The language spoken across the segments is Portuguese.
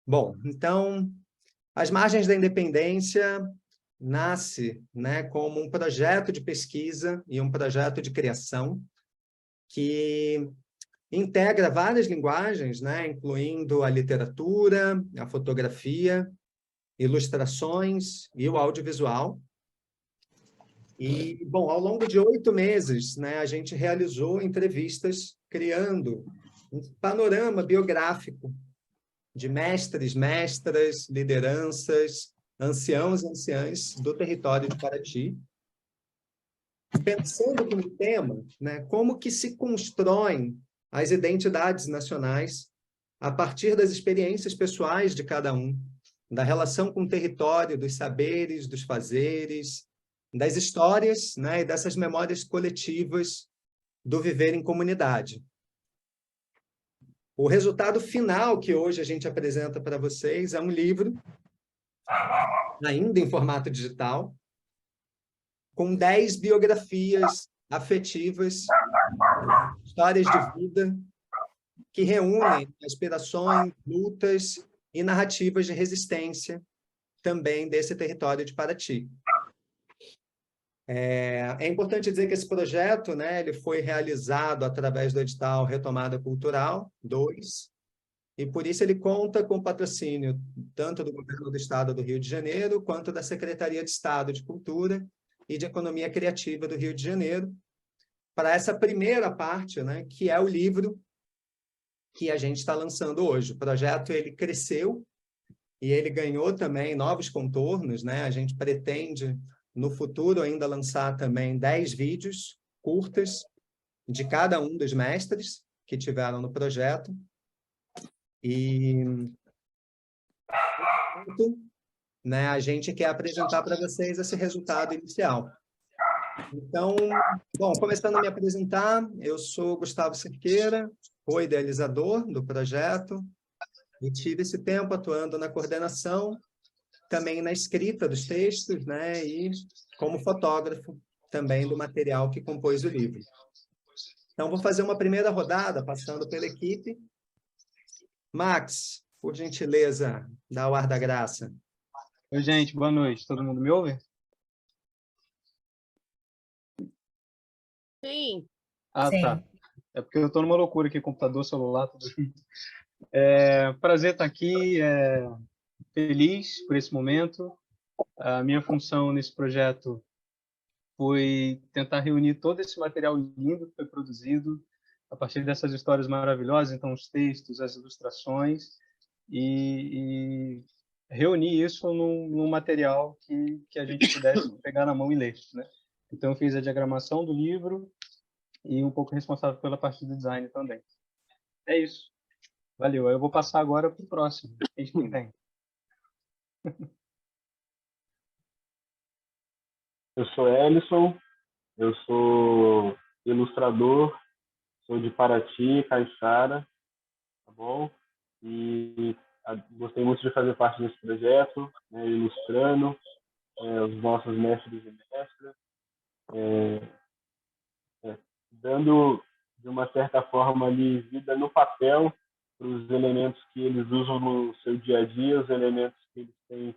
Bom, então, As Margens da Independência nasce, né, como um projeto de pesquisa e um projeto de criação que integra várias linguagens, né, incluindo a literatura, a fotografia, ilustrações e o audiovisual. E, bom, ao longo de 8 meses, né, a gente realizou entrevistas criando um panorama biográfico de mestres, mestras, lideranças, anciãos e anciãs do território de Paraty, pensando como tema, né, como que se constroem as identidades nacionais a partir das experiências pessoais de cada um, da relação com o território, dos saberes, dos fazeres, das histórias, né, e dessas memórias coletivas do viver em comunidade. O resultado final que hoje a gente apresenta para vocês é um livro, ainda em formato digital, com 10 biografias afetivas, histórias de vida, que reúnem aspirações, lutas e narrativas de resistência também desse território de Paraty. É importante dizer que esse projeto, né, ele foi realizado através do edital Retomada Cultural 2, e por isso ele conta com patrocínio tanto do Governo do Estado do Rio de Janeiro, quanto da Secretaria de Estado de Cultura e de Economia Criativa do Rio de Janeiro, para essa primeira parte, né, que é o livro que a gente está lançando hoje. O projeto ele cresceu e ele ganhou também novos contornos, né? A gente pretende, no futuro, ainda lançar também 10 vídeos curtas de cada um dos mestres que tiveram no projeto. E, né, a gente quer apresentar para vocês esse resultado inicial. Então, bom, começando a me apresentar, eu sou Gustavo Cerqueira, co-idealizador do projeto, e tive esse tempo atuando na coordenação, também na escrita dos textos, né, e como fotógrafo também do material que compôs o livro. Então, vou fazer uma primeira rodada, passando pela equipe. Max, por gentileza, dá o ar da graça. Oi, gente, boa noite. Todo mundo me ouve? Sim. Ah, Sim. tá. É porque eu estou numa loucura aqui, computador, celular, tudo junto. Prazer estar aqui, feliz por esse momento. A minha função nesse projeto foi tentar reunir todo esse material lindo que foi produzido a partir dessas histórias maravilhosas, então os textos, as ilustrações, e reunir isso num material que a gente pudesse pegar na mão e ler, né? Então eu fiz a diagramação do livro e um pouco responsável pela parte do design também. É isso. Valeu. Eu vou passar agora para o próximo. Quem vem? Eu sou Ellison, eu sou ilustrador, sou de Paraty, Caiçara, tá bom? E gostei muito de fazer parte desse projeto, né, ilustrando os nossos mestres e mestras, dando, de uma certa forma, ali, vida no papel para os elementos que eles usam no seu dia a dia, os elementos que eles têm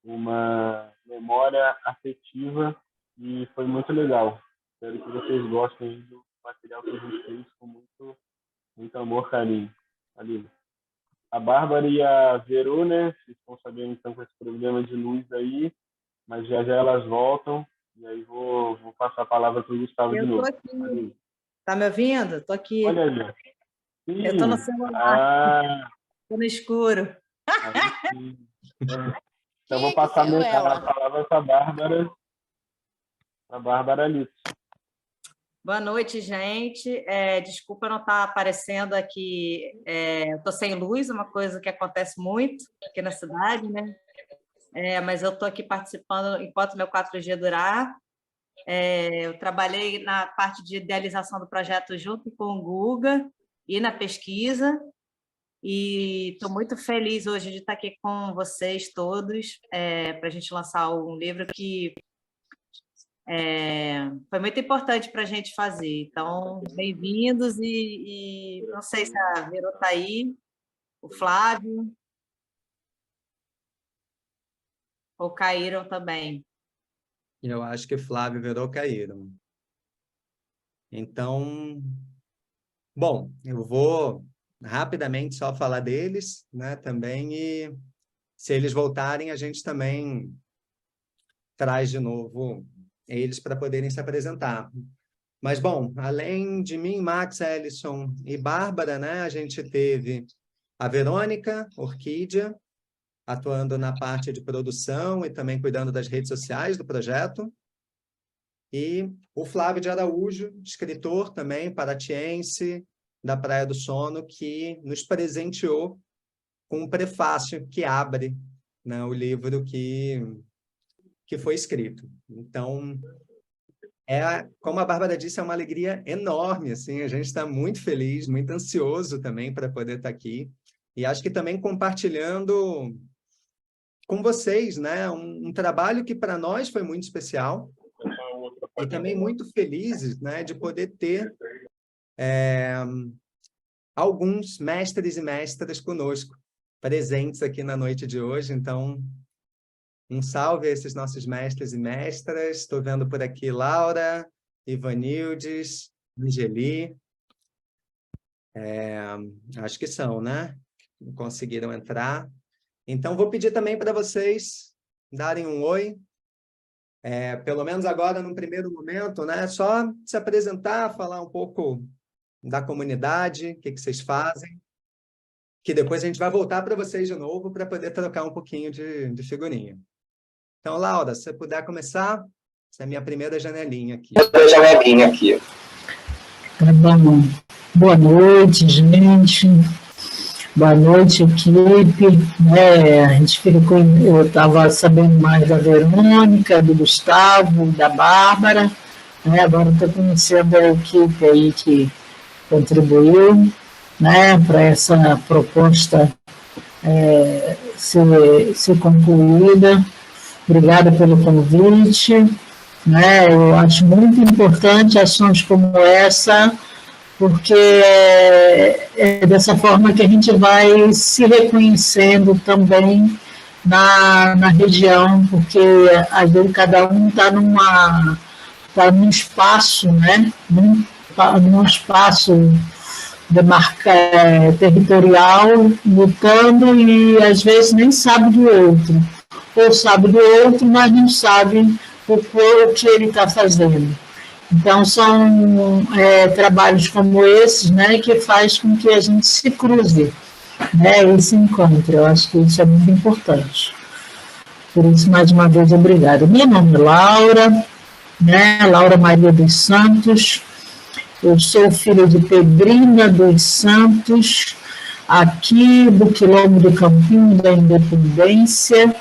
uma memória afetiva, e foi muito legal. Espero que vocês gostem do material que a gente fez com muito amor, carinho. Ali. A Bárbara e a Verona, vocês estão sabendo então com esse problema de luz aí, mas já já elas voltam, e aí vou passar a palavra para o Gustavo de novo. Eu estou aqui. Está me ouvindo? Estou aqui. Olha ali. Sim. Eu estou no celular. Estou no escuro. Aí sim. Então, vou passar a palavra para a Bárbara Lito. Boa noite, gente. Desculpa não estar aparecendo aqui. Eu estou sem luz, uma coisa que acontece muito aqui na cidade, né? Mas eu estou aqui participando enquanto meu 4G durar. Eu trabalhei na parte de idealização do projeto junto com o Guga e na pesquisa. E estou muito feliz hoje de estar aqui com vocês todos para a gente lançar um livro que foi muito importante para a gente fazer. Então, bem-vindos e não sei se a Verô está aí, o Flávio. ou caíram também? Eu acho que Flávio virou caíram. Então, bom, eu vou rapidamente só falar deles, né, também, e se eles voltarem, a gente também traz de novo eles para poderem se apresentar. Mas, bom, além de mim, Max, Ellison e Bárbara, né, a gente teve a Verônica Orquídea, atuando na parte de produção e também cuidando das redes sociais do projeto. E o Flávio de Araújo, escritor também, paratiense, da Praia do Sono, que nos presenteou com um prefácio que abre, né, o livro que foi escrito. Então, como a Bárbara disse, é uma alegria enorme, assim, a gente está muito feliz, muito ansioso também para poder estar aqui, e acho que também compartilhando com vocês, né, um trabalho que para nós foi muito especial, e também muito felizes, né, de poder ter alguns mestres e mestras conosco, presentes aqui na noite de hoje. Então, um salve a esses nossos mestres e mestras. Estou vendo por aqui Laura, Ivanildes, Angeli. Acho que são, né? Conseguiram entrar. Então, vou pedir também para vocês darem um oi. Pelo menos agora, num primeiro momento, né? Só se apresentar, falar um pouco da comunidade, o que vocês fazem, que depois a gente vai voltar para vocês de novo para poder trocar um pouquinho de figurinha. Então, Laura, se você puder começar, essa é a minha primeira janelinha aqui. Tá bom. Boa noite, gente. Boa noite, equipe. A gente ficou, eu estava sabendo mais da Verônica, do Gustavo, da Bárbara. Agora estou conhecendo a equipe aí que contribuiu, para essa proposta ser concluída. Obrigada pelo convite. Eu acho muito importante ações como essa, porque é dessa forma que a gente vai se reconhecendo também na região, porque às vezes cada um está num espaço, num espaço territorial, lutando, e às vezes nem sabe do outro, ou sabe do outro, mas não sabe o que ele está fazendo. Então, são trabalhos como esses, que faz com que a gente se cruze, e se encontre. Eu acho que isso é muito importante. Por isso, mais uma vez, obrigada. Meu nome é Laura, Laura Maria dos Santos. Eu sou filha de Pedrina dos Santos, aqui do quilombo do Campinho da Independência,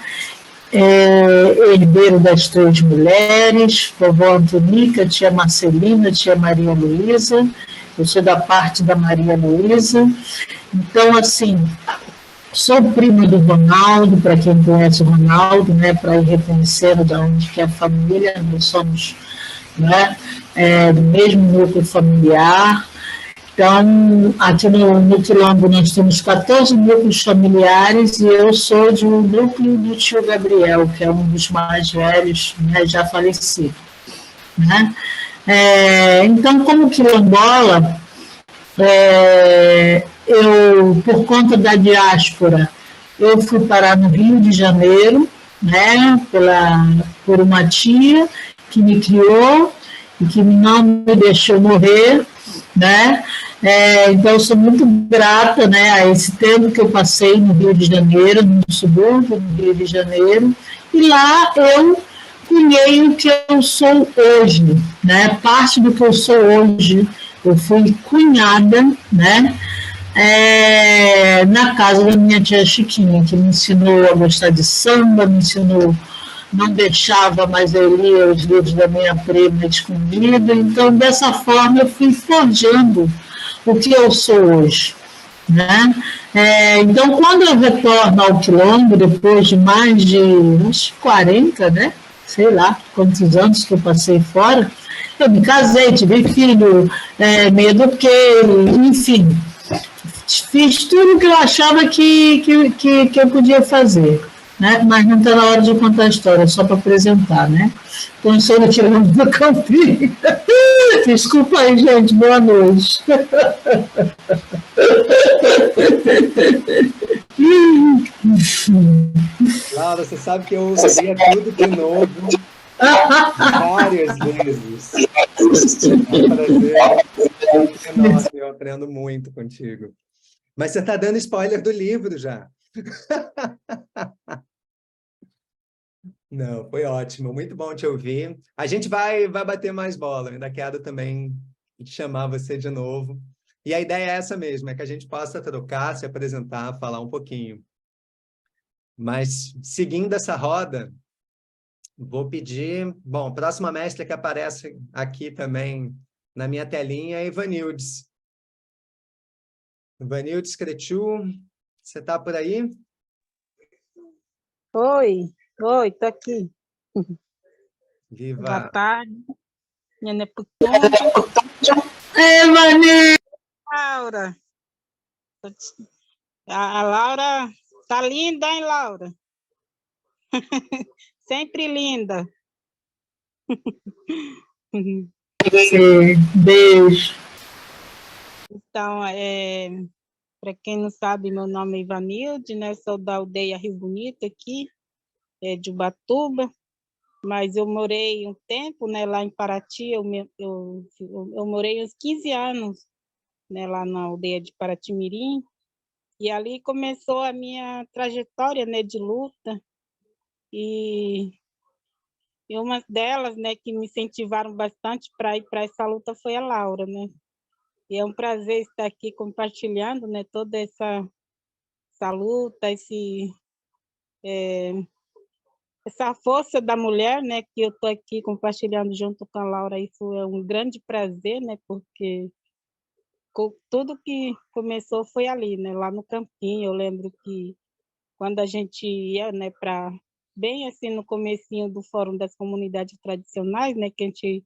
herdeiro das 3 mulheres, vovó Antonica, tia Marcelina, tia Maria Luísa. Eu sou da parte da Maria Luísa. Então, assim, sou prima do Ronaldo, para quem conhece o Ronaldo, para ir reconhecendo de onde que é a família. Nós somos do mesmo núcleo familiar. Então, aqui no Quilombo nós temos 14 núcleos familiares, e eu sou de um núcleo do tio Gabriel, que é um dos mais velhos, já falecido. Então, como quilombola, eu, por conta da diáspora, eu fui parar no Rio de Janeiro, por uma tia que me criou e que não me deixou morrer, então eu sou muito grata, a esse tempo que eu passei no Rio de Janeiro, no subúrbio do Rio de Janeiro, e lá eu cunhei o que eu sou hoje, parte do que eu sou hoje, eu fui cunhada, na casa da minha tia Chiquinha, que me ensinou a gostar de samba, me ensinou, não deixava, mas eu lia os livros da minha prima escondida. Então, dessa forma, eu fui forjando o que eu sou hoje. Então, quando eu retorno ao Quilombo, depois de mais de uns 40, sei lá quantos anos que eu passei fora, eu me casei, tive filho, me eduquei, enfim, fiz tudo o que eu achava que eu podia fazer. né? Mas não está na hora de contar a história, só para apresentar, né? Então, estou me tirando do campinho. Desculpa aí, gente, boa noite. Laura, você sabe que eu ouviria tudo de novo várias vezes. É um prazer enorme, eu aprendo muito contigo. Mas você está dando spoiler do livro já. Não, foi ótimo, muito bom te ouvir. A gente vai bater mais bola, eu ainda quero também chamar você de novo. E a ideia é essa mesmo, é que a gente possa trocar, se apresentar, falar um pouquinho. Mas, seguindo essa roda, vou pedir... Bom, a próxima mestra que aparece aqui também na minha telinha é Ivanildes. Ivanildes Cretu, você está por aí? Oi, tô aqui. Viva! Boa tarde. Minha Neputum. Mani! Laura. A Laura tá linda, hein, Laura? Sempre linda. Sim, beijo. Então, para quem não sabe, meu nome é Ivanilde, né? Sou da aldeia Rio Bonito aqui, de Ubatuba, mas eu morei um tempo, né, lá em Paraty, eu morei uns 15 anos, né, lá na aldeia de Paraty-Mirim, e ali começou a minha trajetória, né, de luta, e uma delas, né, que me incentivaram bastante para ir para essa luta foi a Laura, né? E é um prazer estar aqui compartilhando, né, toda essa luta, essa força da mulher, né, que eu estou aqui compartilhando junto com a Laura. Isso é um grande prazer, né, porque tudo que começou foi ali, né, lá no campinho. Eu lembro que quando a gente ia, né, para bem assim no comecinho do Fórum das Comunidades Tradicionais, né, que a gente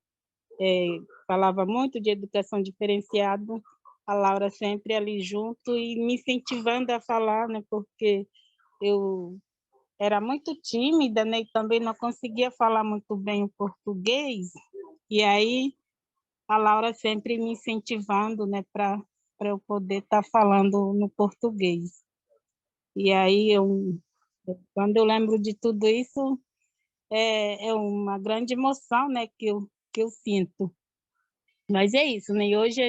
falava muito de educação diferenciada, a Laura sempre ali junto e me incentivando a falar, né, porque eu era muito tímida, né, e também não conseguia falar muito bem o português, e aí a Laura sempre me incentivando, né, para eu poder estar falando no português. E aí, quando eu lembro de tudo isso, é uma grande emoção, né, que eu sinto. Mas é isso, né? E hoje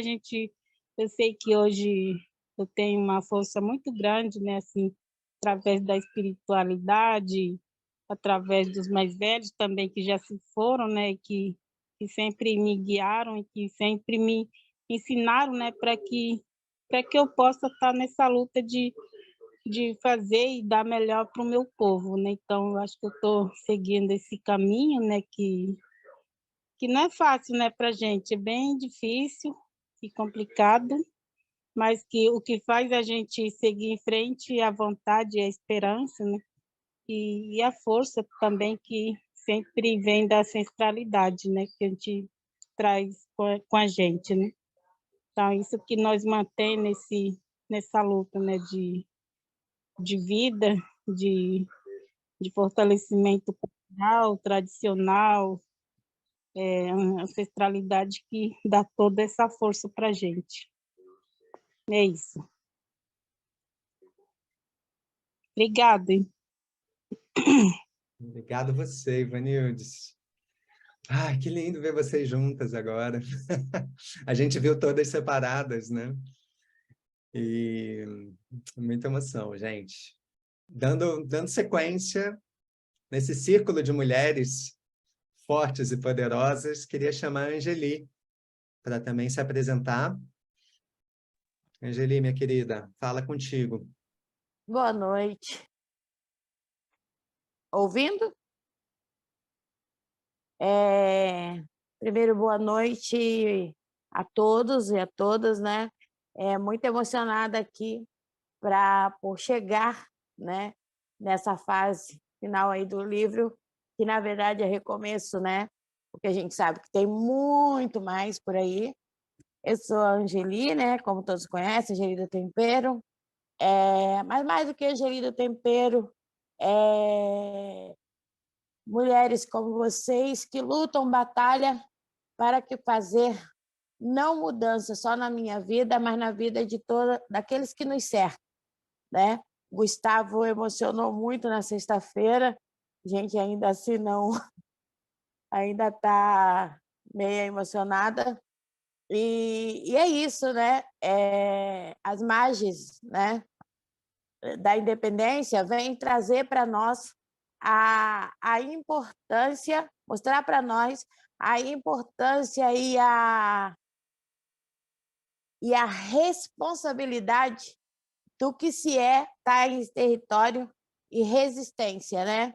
eu sei que hoje eu tenho uma força muito grande, né, assim, através da espiritualidade, através dos mais velhos também que já se foram, né, que sempre me guiaram e que sempre me ensinaram, né, para que eu possa estar nessa luta de fazer e dar melhor para o meu povo, né? Então, eu acho que eu estou seguindo esse caminho, né, que não é fácil, né, para a gente, é bem difícil e complicado, mas que o que faz a gente seguir em frente é a vontade, a esperança, né, e a força também que sempre vem da ancestralidade, né, que a gente traz com a gente, né. Então, isso que nós mantém nessa luta, né, de vida, de fortalecimento cultural, tradicional, a ancestralidade que dá toda essa força para a gente. É isso. Obrigada. Hein? Obrigado você, Ivanildes. Ai, que lindo ver vocês juntas agora. A gente viu todas separadas, né? E muita emoção, gente. Dando sequência nesse círculo de mulheres fortes e poderosas, queria chamar a Angeli para também se apresentar. Angeli, minha querida, fala contigo. Boa noite. Ouvindo? Primeiro, boa noite a todos e a todas, né? Muito emocionada aqui por chegar, né, nessa fase final aí do livro, que na verdade é recomeço, né? Porque a gente sabe que tem muito mais por aí. Eu sou a Angeli, né? Como todos conhecem, Angeli do Tempero. Mas mais do que Angeli do Tempero, mulheres como vocês que lutam batalha para que fazer não mudança só na minha vida, mas na vida de daqueles que nos cercam, né? Gustavo emocionou muito na sexta-feira, gente ainda assim não, ainda está meio emocionada, e é isso, né? As margens, né, da independência vêm trazer para nós a importância, mostrar para nós a importância e a responsabilidade do que se estar em território e resistência, né?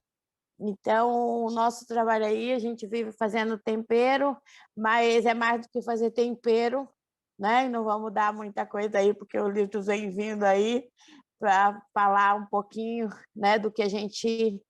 Então, o nosso trabalho aí, a gente vive fazendo tempero, mas é mais do que fazer tempero, né? E não vamos dar muita coisa aí, porque o livro vem vindo aí para falar um pouquinho, né, do que a gente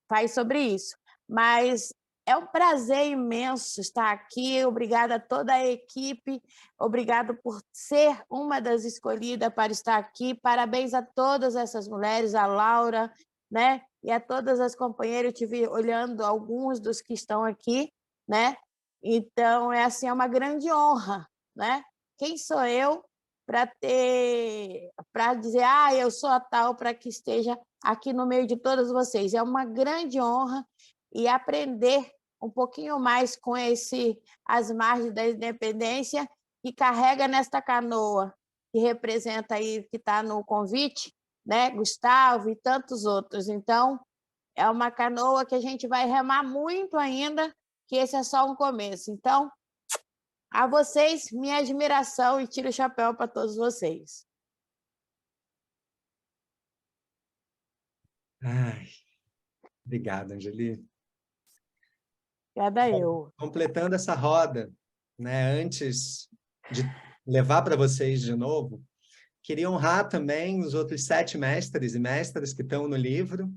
faz sobre isso. Mas é um prazer imenso estar aqui, obrigada a toda a equipe, obrigado por ser uma das escolhidas para estar aqui, parabéns a todas essas mulheres, a Laura, né? E a todas as companheiras, eu estive olhando alguns dos que estão aqui, né? Então, assim, é uma grande honra, né? Quem sou eu para dizer, eu sou a tal, para que esteja aqui no meio de todas vocês. É uma grande honra e aprender um pouquinho mais com as margens da independência que carrega nesta canoa, que representa aí, que está no convite, né? Gustavo e tantos outros. Então, é uma canoa que a gente vai remar muito ainda, que esse é só um começo. Então, a vocês, minha admiração e tiro o chapéu para todos vocês. Ai, obrigado, Angeli. Obrigada eu. Completando essa roda, né, antes de levar para vocês de novo, queria honrar também os outros 7 mestres e mestras que estão no livro,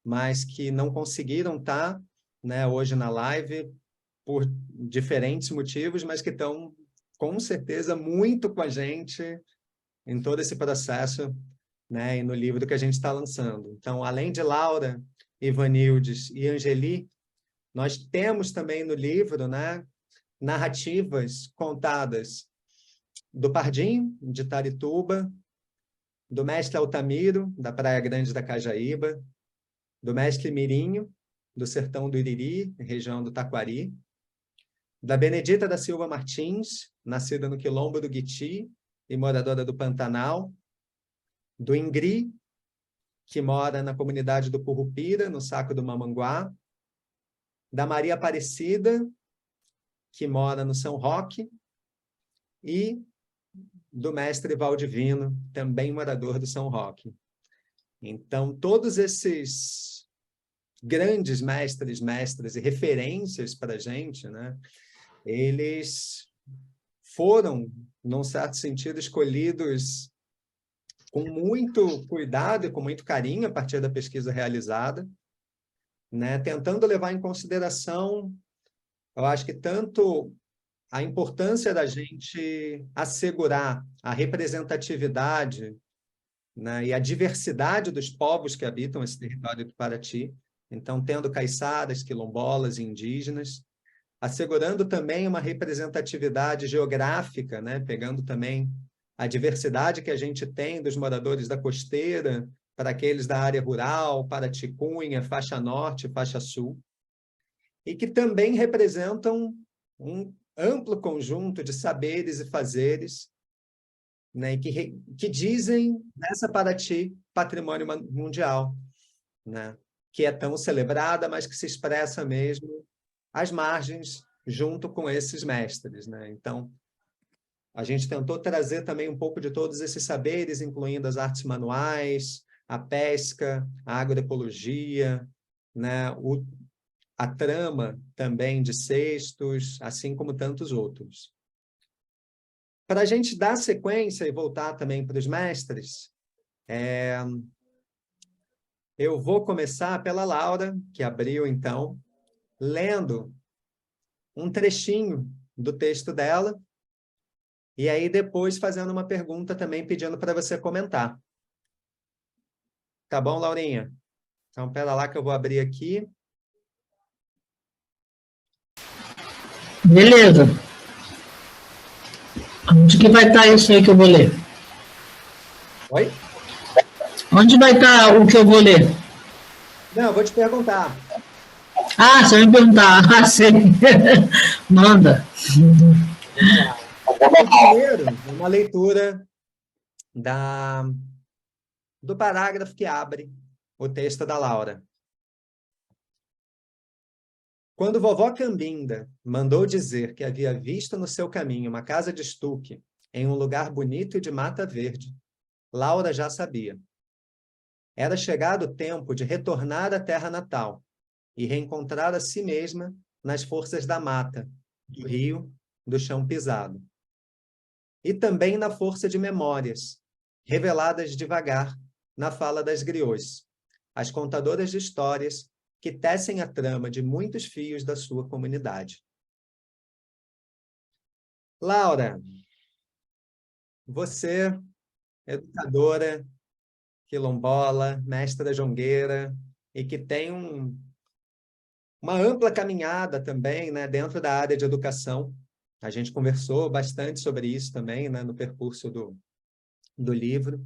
mas que não conseguiram estar, né, hoje na live por diferentes motivos, mas que estão, com certeza, muito com a gente em todo esse processo, né, e no livro que a gente está lançando. Então, além de Laura, Ivanildes e Angeli, nós temos também no livro, né, narrativas contadas do Pardim, de Itarituba, do mestre Altamiro, da Praia Grande da Cajaíba, do mestre Mirinho, do Sertão do Iriri, região do Taquari, da Benedita da Silva Martins, nascida no Quilombo do Guiti e moradora do Pantanal, do Ingri, que mora na comunidade do Curupira, no Saco do Mamanguá, da Maria Aparecida, que mora no São Roque, e do mestre Valdivino, também morador do São Roque. Então, todos esses grandes mestres, mestras e referências para a gente, né, eles foram, num certo sentido, escolhidos com muito cuidado e com muito carinho a partir da pesquisa realizada, né, tentando levar em consideração, eu acho que tanto a importância da gente assegurar a representatividade, né, e a diversidade dos povos que habitam esse território do Paraty, então tendo caiçaras, quilombolas e indígenas, assegurando também uma representatividade geográfica, né, pegando também a diversidade que a gente tem dos moradores da costeira, para aqueles da área rural, Paraty-Cunha, faixa norte, faixa sul, e que também representam um amplo conjunto de saberes e fazeres, né, que dizem nessa Paraty patrimônio mundial, né, que é tão celebrada, mas que se expressa mesmo às margens, junto com esses mestres, né? Então, a gente tentou trazer também um pouco de todos esses saberes, incluindo as artes manuais, a pesca, a agroecologia, né, a trama também de cestos, assim como tantos outros. Para a gente dar sequência e voltar também para os mestres, eu vou começar pela Laura, que abriu, então, lendo um trechinho do texto dela, e aí depois fazendo uma pergunta também, pedindo para você comentar. Tá bom, Laurinha? Então, pera lá que eu vou abrir aqui. Beleza. Onde que vai estar isso aí que eu vou ler? Oi? Onde vai estar o que eu vou ler? Não, eu vou te perguntar. Ah, você vai me perguntar. Ah, sei. Manda. Primeiro, uma leitura do parágrafo que abre o texto da Laura. Quando vovó Cambinda mandou dizer que havia visto no seu caminho uma casa de estuque em um lugar bonito e de mata verde, Laura já sabia. Era chegado o tempo de retornar à terra natal e reencontrar a si mesma nas forças da mata, do rio, do chão pisado. E também na força de memórias, reveladas devagar na fala das griots, as contadoras de histórias que tecem a trama de muitos fios da sua comunidade. Laura, você, educadora, quilombola, mestra jongueira, e que tem uma ampla caminhada também, né, dentro da área de educação. A gente conversou bastante sobre isso também, né, no percurso do livro.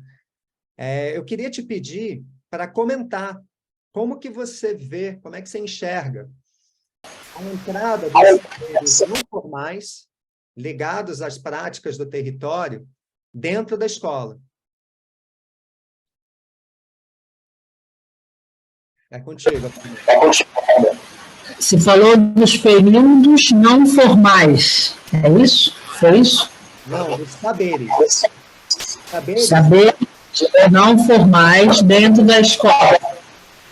Eu queria te pedir para comentar como que você vê, como é que você enxerga a entrada dos saberes não formais ligados às práticas do território dentro da escola. É contigo. Você falou dos períodos não formais, é isso? Foi isso? Não, dos saberes. Saberes não formais dentro da escola.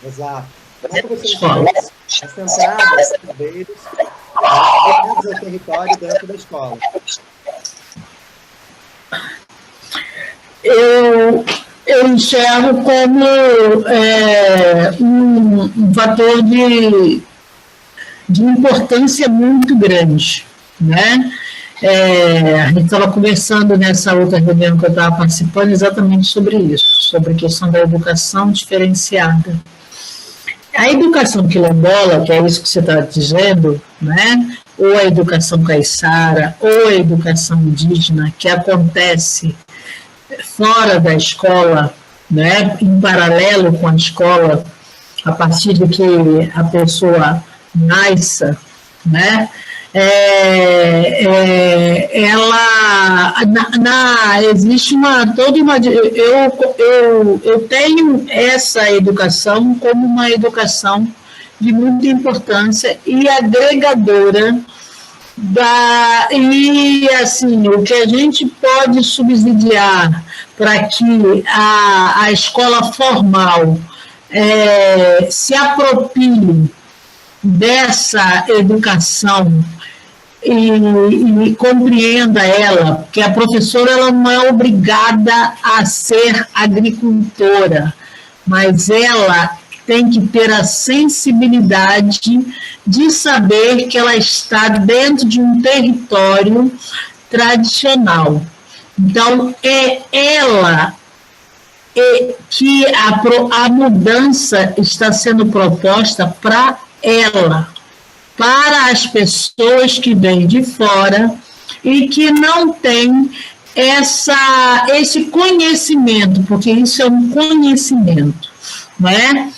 Exato. Como é que você enxerga essa entrada dos saberes ligados ao território dentro da escola? Eu enxergo como um fator de importância muito grande, né? A gente estava conversando nessa outra reunião que eu estava participando exatamente sobre isso, sobre a questão da educação diferenciada. A educação quilombola, que é isso que você está dizendo, né? Ou a educação caiçara, ou a educação indígena, que acontece fora da escola, né, em paralelo com a escola, a partir de que a pessoa nasça, né, existe eu tenho essa educação como uma educação de muita importância e agregadora e assim, o que a gente pode subsidiar para que a escola formal se aproprie dessa educação e compreenda ela, porque a professora ela não é obrigada a ser agricultora, mas ela tem que ter a sensibilidade de saber que ela está dentro de um território tradicional. Então, é ela que a mudança está sendo proposta para ela, para as pessoas que vêm de fora e que não têm esse conhecimento, porque isso é um conhecimento, não é?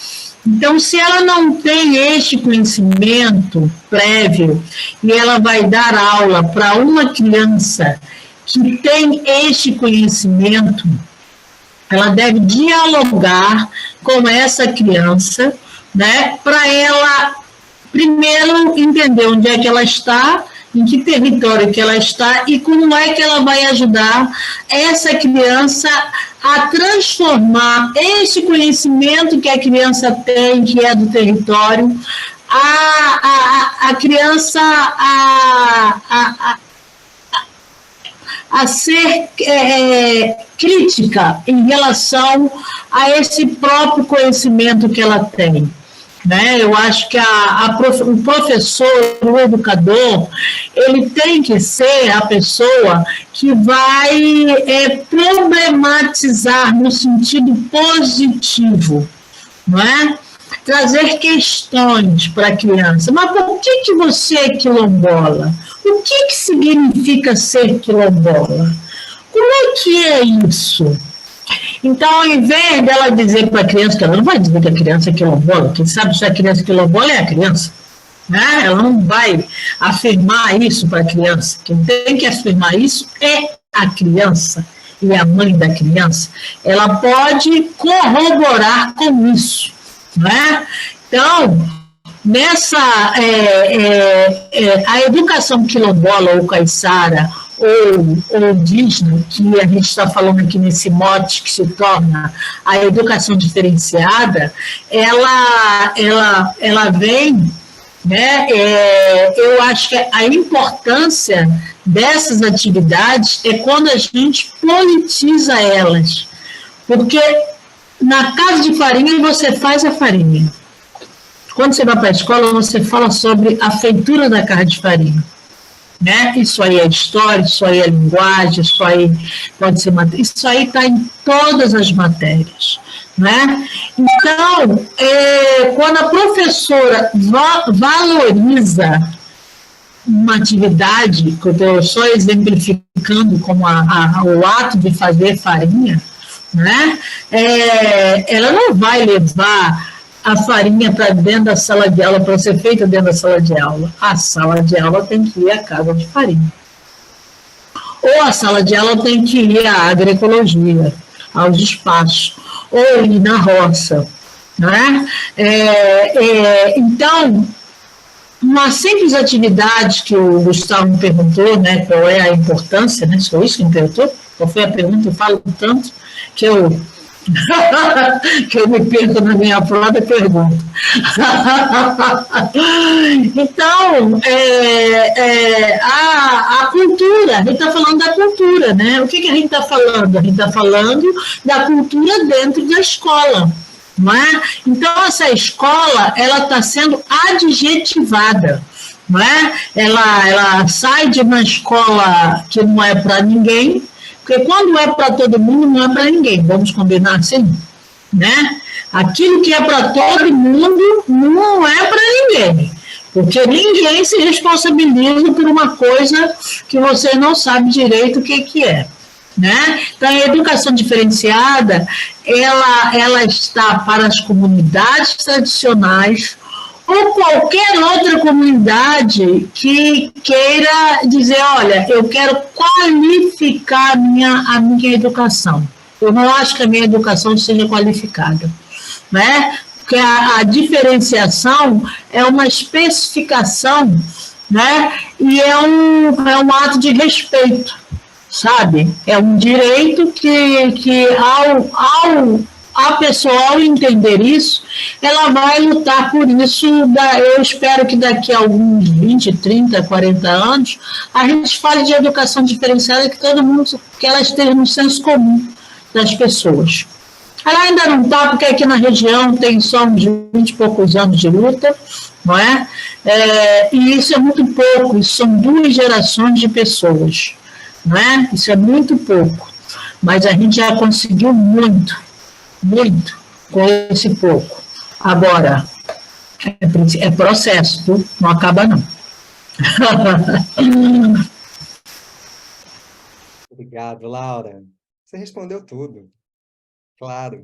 Então, se ela não tem este conhecimento prévio e ela vai dar aula para uma criança que tem este conhecimento, ela deve dialogar com essa criança, né, para ela, primeiro, entender onde é que ela está, em que território que ela está e como é que ela vai ajudar essa criança a transformar esse conhecimento que a criança tem, que é do território, a criança a ser crítica em relação a esse próprio conhecimento que ela tem. Né? Eu acho que o professor, o educador, ele tem que ser a pessoa que vai problematizar no sentido positivo, não é? trazer questões para a criança. Mas por que você é quilombola? O que significa ser quilombola? Como é que é isso? Então, ao invés dela dizer para a criança, que ela não vai dizer que a criança é quilombola, quem sabe se a criança é quilombola é a criança, né? Ela não vai afirmar isso para a criança. Quem tem que afirmar isso é a criança e a mãe da criança. Ela pode corroborar com isso, né? Então, a educação quilombola ou caiçara ou indígena, que a gente está falando aqui nesse mote que se torna a educação diferenciada, ela vem, né? Eu acho que a importância dessas atividades é quando a gente politiza elas, porque na casa de farinha você faz a farinha. Quando você vai para a escola, você fala sobre a feitura da casa de farinha. Né? Isso aí é história, isso aí é linguagem, isso aí pode ser isso aí está em todas as matérias. Né? Então, quando a professora valoriza uma atividade, que eu estou só exemplificando como o ato de fazer farinha, né? Ela não vai levar a farinha para dentro da sala de aula, para ser feita dentro da sala de aula. A sala de aula tem que ir à casa de farinha. Ou a sala de aula tem que ir à agroecologia, aos espaços, ou ir na roça. Né? Então, uma simples atividade que o Gustavo me perguntou, né, qual é a importância, né, foi isso que me perguntou? Qual foi a pergunta? Eu falo tanto que eu me perco na minha própria pergunta. Então, a cultura, a gente está falando da cultura, né? O que a gente está falando? A gente está falando da cultura dentro da escola. Não é? Então, essa escola ela está sendo adjetivada. Não é? Ela sai de uma escola que não é para ninguém, porque quando é para todo mundo, não é para ninguém, vamos combinar assim, né? Aquilo que é para todo mundo não é para ninguém, porque ninguém se responsabiliza por uma coisa que você não sabe direito o que é. Né? Então, a educação diferenciada, ela está para as comunidades tradicionais ou qualquer outra comunidade que queira dizer, olha, eu quero qualificar a minha educação. Eu não acho que a minha educação seja qualificada, né? Porque a diferenciação é uma especificação, né? E é um ato de respeito, sabe? É um direito que a pessoa, ao entender isso, ela vai lutar por isso. Eu espero que daqui a alguns 20, 30, 40 anos, a gente fale de educação diferenciada, que ela esteja no senso comum das pessoas. Ela ainda não está, porque aqui na região tem só uns 20 e poucos anos de luta, não é? E isso é muito pouco, isso são 2 gerações de pessoas, não é? Isso é muito pouco, mas a gente já conseguiu muito com esse pouco. Agora, é processo, viu? Não acaba não. Obrigado, Laura. Você respondeu tudo. Claro.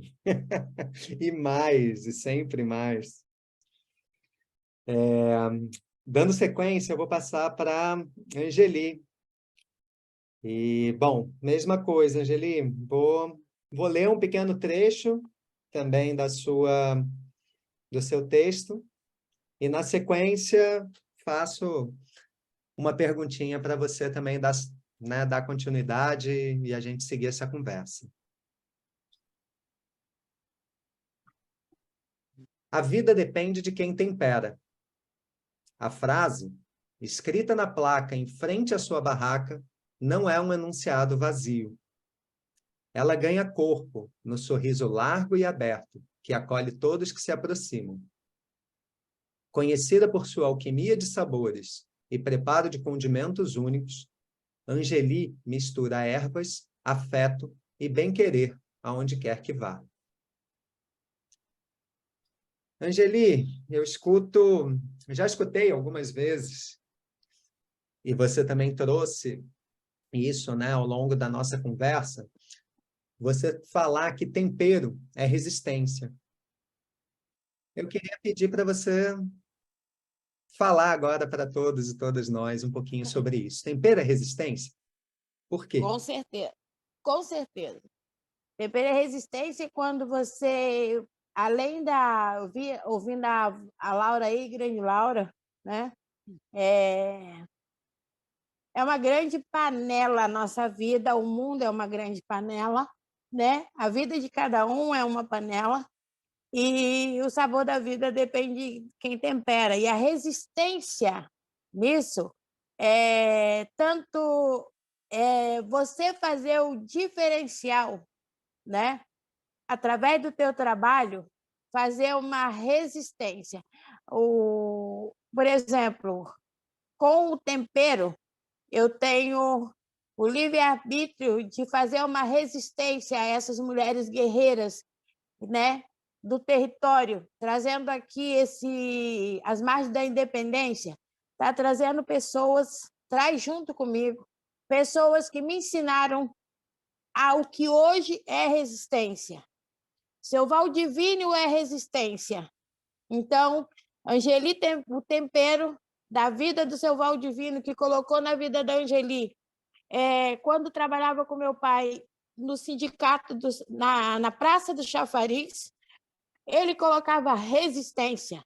E mais, e sempre mais. Dando sequência, eu vou passar para Angeli. E, bom, mesma coisa, Angeli, vou ler um pequeno trecho também do seu texto, e na sequência faço uma perguntinha para você também dar continuidade e a gente seguir essa conversa. A vida depende de quem tempera. A frase, escrita na placa em frente à sua barraca, não é um enunciado vazio. Ela ganha corpo no sorriso largo e aberto, que acolhe todos que se aproximam. Conhecida por sua alquimia de sabores e preparo de condimentos únicos, Angeli mistura ervas, afeto e bem-querer aonde quer que vá. Angeli, já escutei algumas vezes, e você também trouxe isso, né, ao longo da nossa conversa, você falar que tempero é resistência. Eu queria pedir para você falar agora para todos e todas nós um pouquinho sobre isso. Tempero é resistência? Por quê? Com certeza, com certeza. Tempero é resistência quando você, além da... ouvindo a Laura aí, grande Laura, né? É uma grande panela a nossa vida, o mundo é uma grande panela, né? A vida de cada um é uma panela e o sabor da vida depende de quem tempera. E a resistência nisso é tanto você fazer o diferencial, né? Através do teu trabalho, fazer uma resistência. Por exemplo, com o tempero, eu tenho o livre-arbítrio de fazer uma resistência a essas mulheres guerreiras, né, do território, trazendo aqui as margens da independência, tá trazendo pessoas, traz junto comigo, pessoas que me ensinaram ao que hoje é resistência. Seu Valdivino é resistência. Então, Angeli tem o tempero da vida do seu Valdivino, que colocou na vida da Angeli. Quando trabalhava com meu pai no sindicato, na Praça do Chafariz, ele colocava resistência,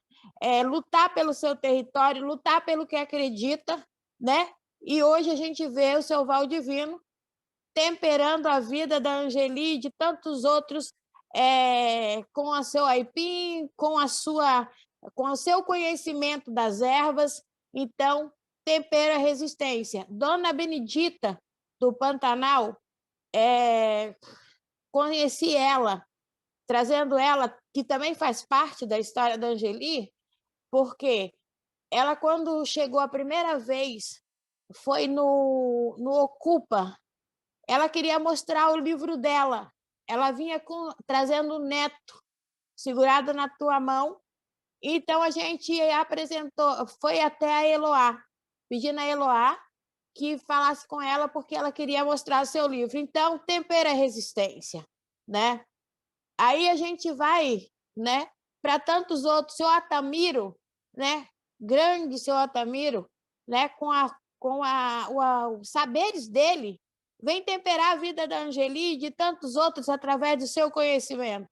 lutar pelo seu território, lutar pelo que acredita, né? E hoje a gente vê o seu Valdivino temperando a vida da Angeli e de tantos outros com o seu aipim, com o seu conhecimento das ervas. Então, tempera a resistência. Dona Benedita, do Pantanal, conheci ela, trazendo ela, que também faz parte da história da Angeli, porque ela, quando chegou a primeira vez, foi no Ocupa, ela queria mostrar o livro dela. Ela vinha trazendo o neto, segurado na tua mão. Então, a gente apresentou, foi até a Eloá, pedindo a Eloá que falasse com ela, porque ela queria mostrar o seu livro. Então, tempera a resistência, né? Aí a gente vai, né, para tantos outros. Seu Atamiro, né? Grande seu Atamiro, né, os saberes dele, vem temperar a vida da Angeli e de tantos outros através do seu conhecimento.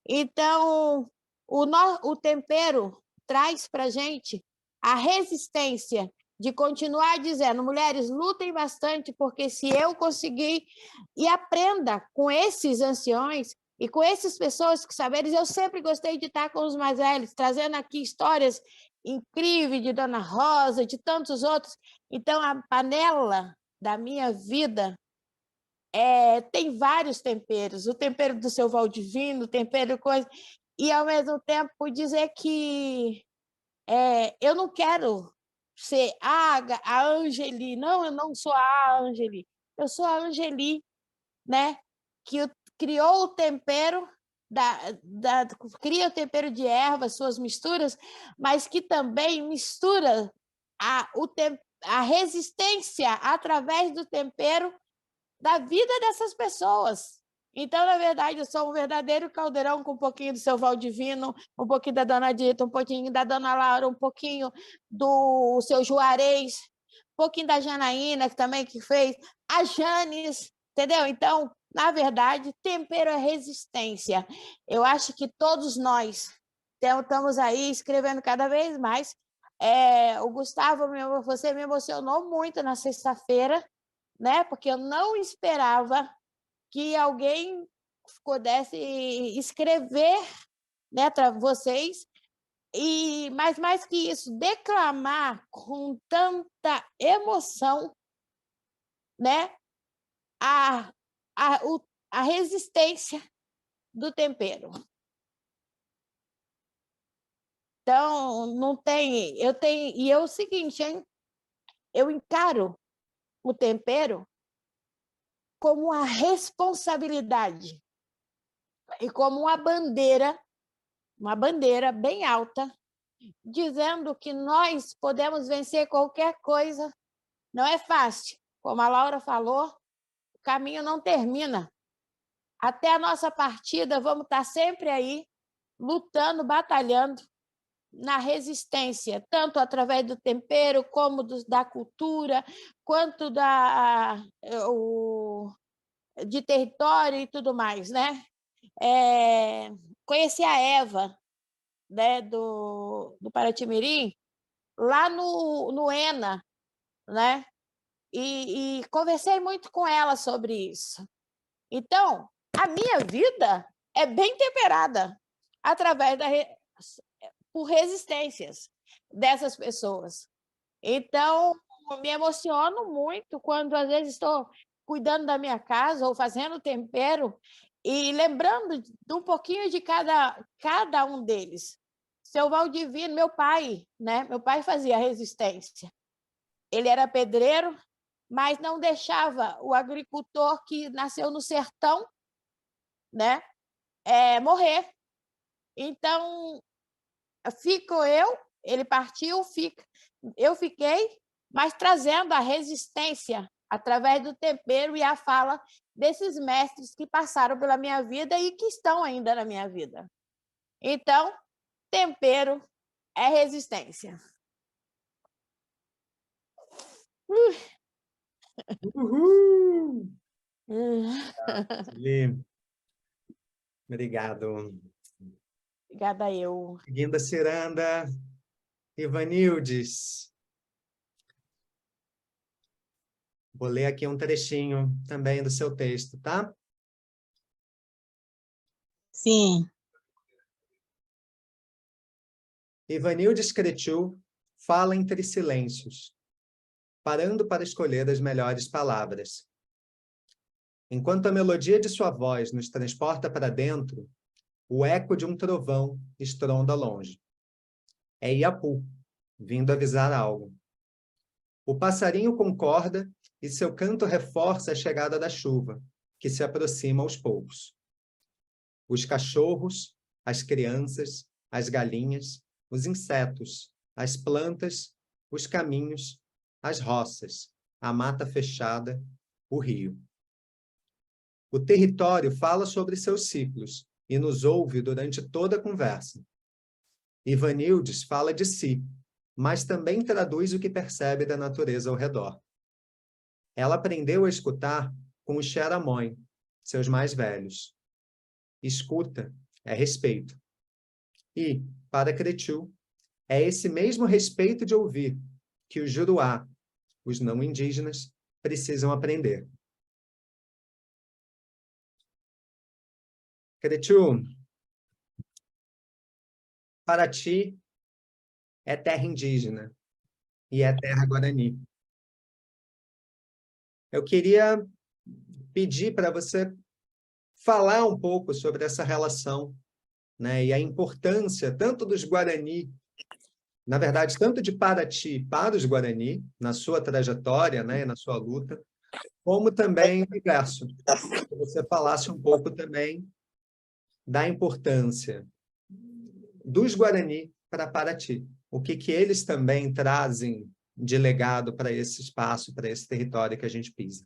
Então, o tempero traz para a gente a resistência de continuar dizendo: mulheres, lutem bastante, porque se eu conseguir, e aprenda com esses anciões e com essas pessoas que saberes. Eu sempre gostei de estar com os mais velhos, trazendo aqui histórias incríveis de Dona Rosa, de tantos outros. Então, a panela da minha vida tem vários temperos, o tempero do seu Valdivino, o tempero coisa, e ao mesmo tempo dizer que eu não quero ser a Angeli, não, eu não sou a Angeli, eu sou a Angeli, né, que criou o tempero, cria o tempero de ervas, suas misturas, mas que também mistura a resistência através do tempero da vida dessas pessoas. Então, na verdade, eu sou um verdadeiro caldeirão com um pouquinho do seu Valdivino, um pouquinho da Dona Dita, um pouquinho da Dona Laura, um pouquinho do seu Juarez, um pouquinho da Janaína, que também fez, a Janes, entendeu? Então, na verdade, tempero é resistência. Eu acho que todos nós estamos aí escrevendo cada vez mais. O Gustavo, você me emocionou muito na sexta-feira, né? Porque eu não esperava que alguém pudesse escrever, né, para vocês, mas mais que isso, declamar com tanta emoção, né, a resistência do tempero. Então, não tem... E é o seguinte, hein? Eu encaro o tempero como uma responsabilidade e como uma bandeira uma bandeira bem alta, dizendo que nós podemos vencer qualquer coisa. Não é fácil. Como a Laura falou, o caminho não termina. Até a nossa partida, vamos estar sempre aí, lutando, batalhando na resistência, tanto através do tempero, como da cultura, quanto de território e tudo mais, né? Conheci a Eva, né, do Paraty-Mirim, lá no ENA, né? E conversei muito com ela sobre isso. Então, a minha vida é bem temperada através por resistências dessas pessoas. Então, me emociono muito quando, às vezes, estou cuidando da minha casa ou fazendo tempero e lembrando de um pouquinho de cada um deles. Seu Valdivino, meu pai, né? Meu pai fazia resistência. Ele era pedreiro, mas não deixava o agricultor que nasceu no sertão, né, morrer. Então, ele partiu, eu fiquei, mas trazendo a resistência através do tempero e a fala desses mestres que passaram pela minha vida e que estão ainda na minha vida. Então, tempero é resistência. Uhul! Obrigado. Obrigada eu. Seguindo a ciranda, Ivanildes. Vou ler aqui um trechinho também do seu texto, tá? Sim. Ivanildes Cretu fala entre silêncios, parando para escolher as melhores palavras. Enquanto a melodia de sua voz nos transporta para dentro, o eco de um trovão estronda longe. É Iapu, vindo avisar algo. O passarinho concorda e seu canto reforça a chegada da chuva, que se aproxima aos poucos. Os cachorros, as crianças, as galinhas, os insetos, as plantas, os caminhos, as roças, a mata fechada, o rio. O território fala sobre seus ciclos e nos ouve durante toda a conversa. Ivanildes fala de si, mas também traduz o que percebe da natureza ao redor. Ela aprendeu a escutar com os Xeramõe, seus mais velhos. Escuta é respeito. E, para Cretu, é esse mesmo respeito de ouvir que os Juruá, os não indígenas, precisam aprender. Cretu, Paraty é terra indígena e é terra guarani. Eu queria pedir para você falar um pouco sobre essa relação, né, e a importância tanto dos Guarani, na verdade, tanto de Paraty para os Guarani, na sua trajetória, né, na sua luta, como também o inverso. Que você falasse um pouco também da importância dos Guarani para Paraty. O que eles também trazem de legado para esse espaço, para esse território que a gente pisa.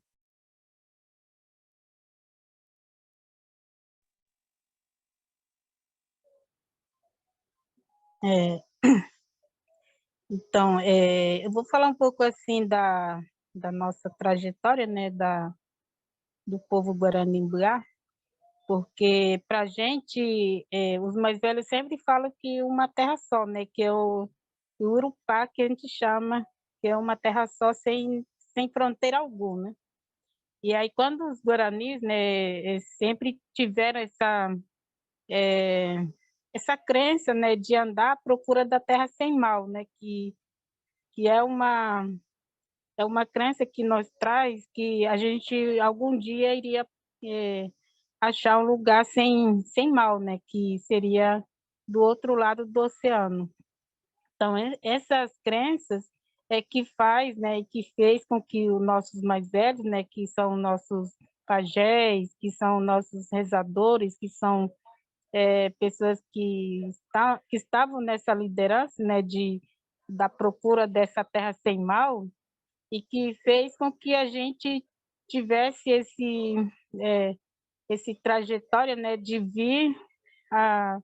Então, eu vou falar um pouco assim da nossa trajetória, né, do povo Guarani-Mbuá, porque para a gente, os mais velhos sempre falam que uma terra só, né, que é o Urupá, que a gente chama, que é uma terra só sem fronteira alguma. E aí, quando os Guaranis, né, sempre tiveram essa crença, né, de andar à procura da terra sem mal, né, que é uma crença que nos traz que a gente algum dia iria achar um lugar sem mal, né, que seria do outro lado do oceano. Então, essas crenças é que faz, né, e que fez com que os nossos mais velhos, né, que são nossos pajés, que são nossos rezadores, que são pessoas que estavam nessa liderança, né, da procura dessa terra sem mal, e que fez com que a gente tivesse esse trajetória, né, de vir à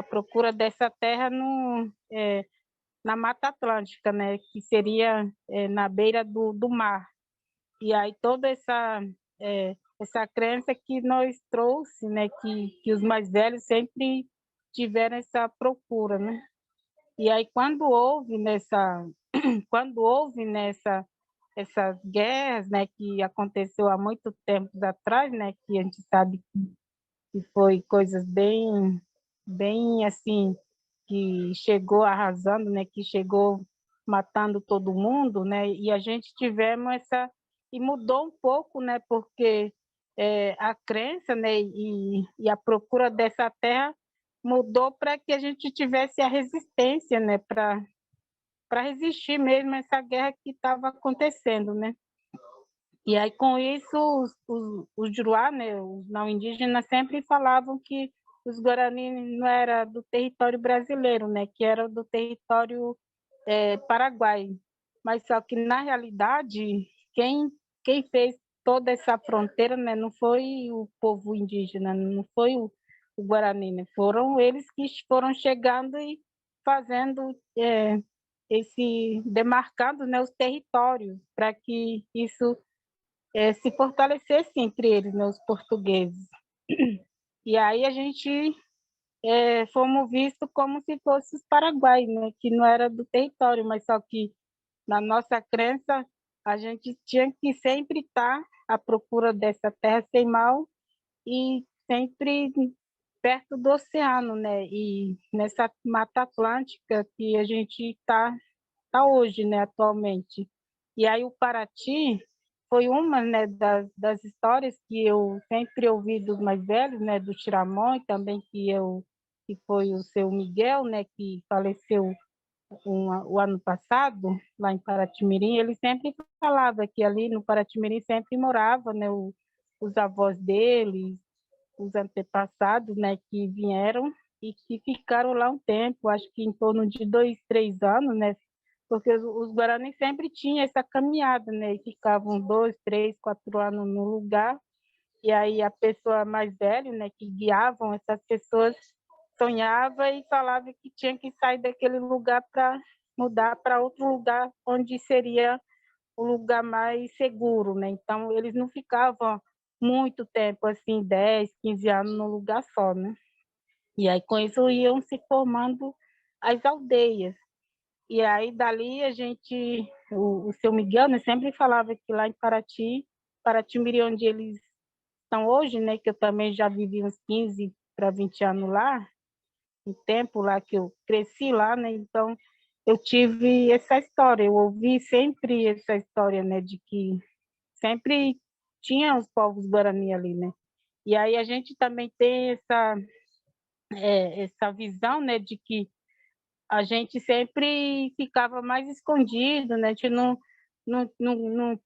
procura dessa terra na Mata Atlântica, né, que seria na beira do mar. E aí toda essa crença que nós trouxe, né, que os mais velhos sempre tiveram essa procura, né? E aí quando houve essas guerras, né, que aconteceu há muito tempo atrás, né, que a gente sabe que foi coisas bem assim, que chegou arrasando, né, que chegou matando todo mundo, né, e a gente tivemos e mudou um pouco, né, porque a crença, né, e a procura dessa terra mudou para que a gente tivesse a resistência, né, para resistir mesmo a essa guerra que estava acontecendo, né. E aí, com isso, os Juruá, né, os não indígenas, sempre falavam que os Guarani não era do território brasileiro, né, que era do território paraguai. Mas só que, na realidade, quem fez toda essa fronteira, né, não foi o povo indígena, não foi o Guarani, né, foram eles que foram chegando e fazendo demarcando, né, os territórios, para que isso se fortalecesse entre eles, né, os portugueses. E aí a gente fomos vistos como se fosse os paraguaios, né, que não era do território, mas só que na nossa crença a gente tinha que sempre estar à procura dessa terra sem mal e sempre perto do oceano, né, e nessa Mata Atlântica que a gente tá hoje, né, atualmente. E aí o Paraty foi uma, né, das histórias que eu sempre ouvi dos mais velhos, né, do Tiramão, e também que foi o seu Miguel, né, que faleceu o ano passado, lá em Paraty-Mirim. Ele sempre falava que ali no Paraty-Mirim sempre morava, né, os avós dele, os antepassados, né, que vieram e que ficaram lá um tempo, acho que em torno de 2, 3 anos, né, porque os Guarani sempre tinham essa caminhada, né, e ficavam 2, 3, 4 anos no lugar, e aí a pessoa mais velha, né, que guiavam essas pessoas, sonhava e falava que tinha que sair daquele lugar para mudar para outro lugar onde seria o lugar mais seguro, né? Então eles não ficavam muito tempo assim, 10, 15 anos no lugar só, né? E aí com isso iam se formando as aldeias. E aí dali o seu Miguel, né, sempre falava que lá em Paraty-Mirim, onde eles estão hoje, né, que eu também já vivi uns 15 para 20 anos lá, um tempo lá que eu cresci lá, né? Então eu tive essa história, eu ouvi sempre essa história, né, de que sempre tinha os povos Guarani ali, né? E aí a gente também tem essa visão, né, de que a gente sempre ficava mais escondido, né? A gente não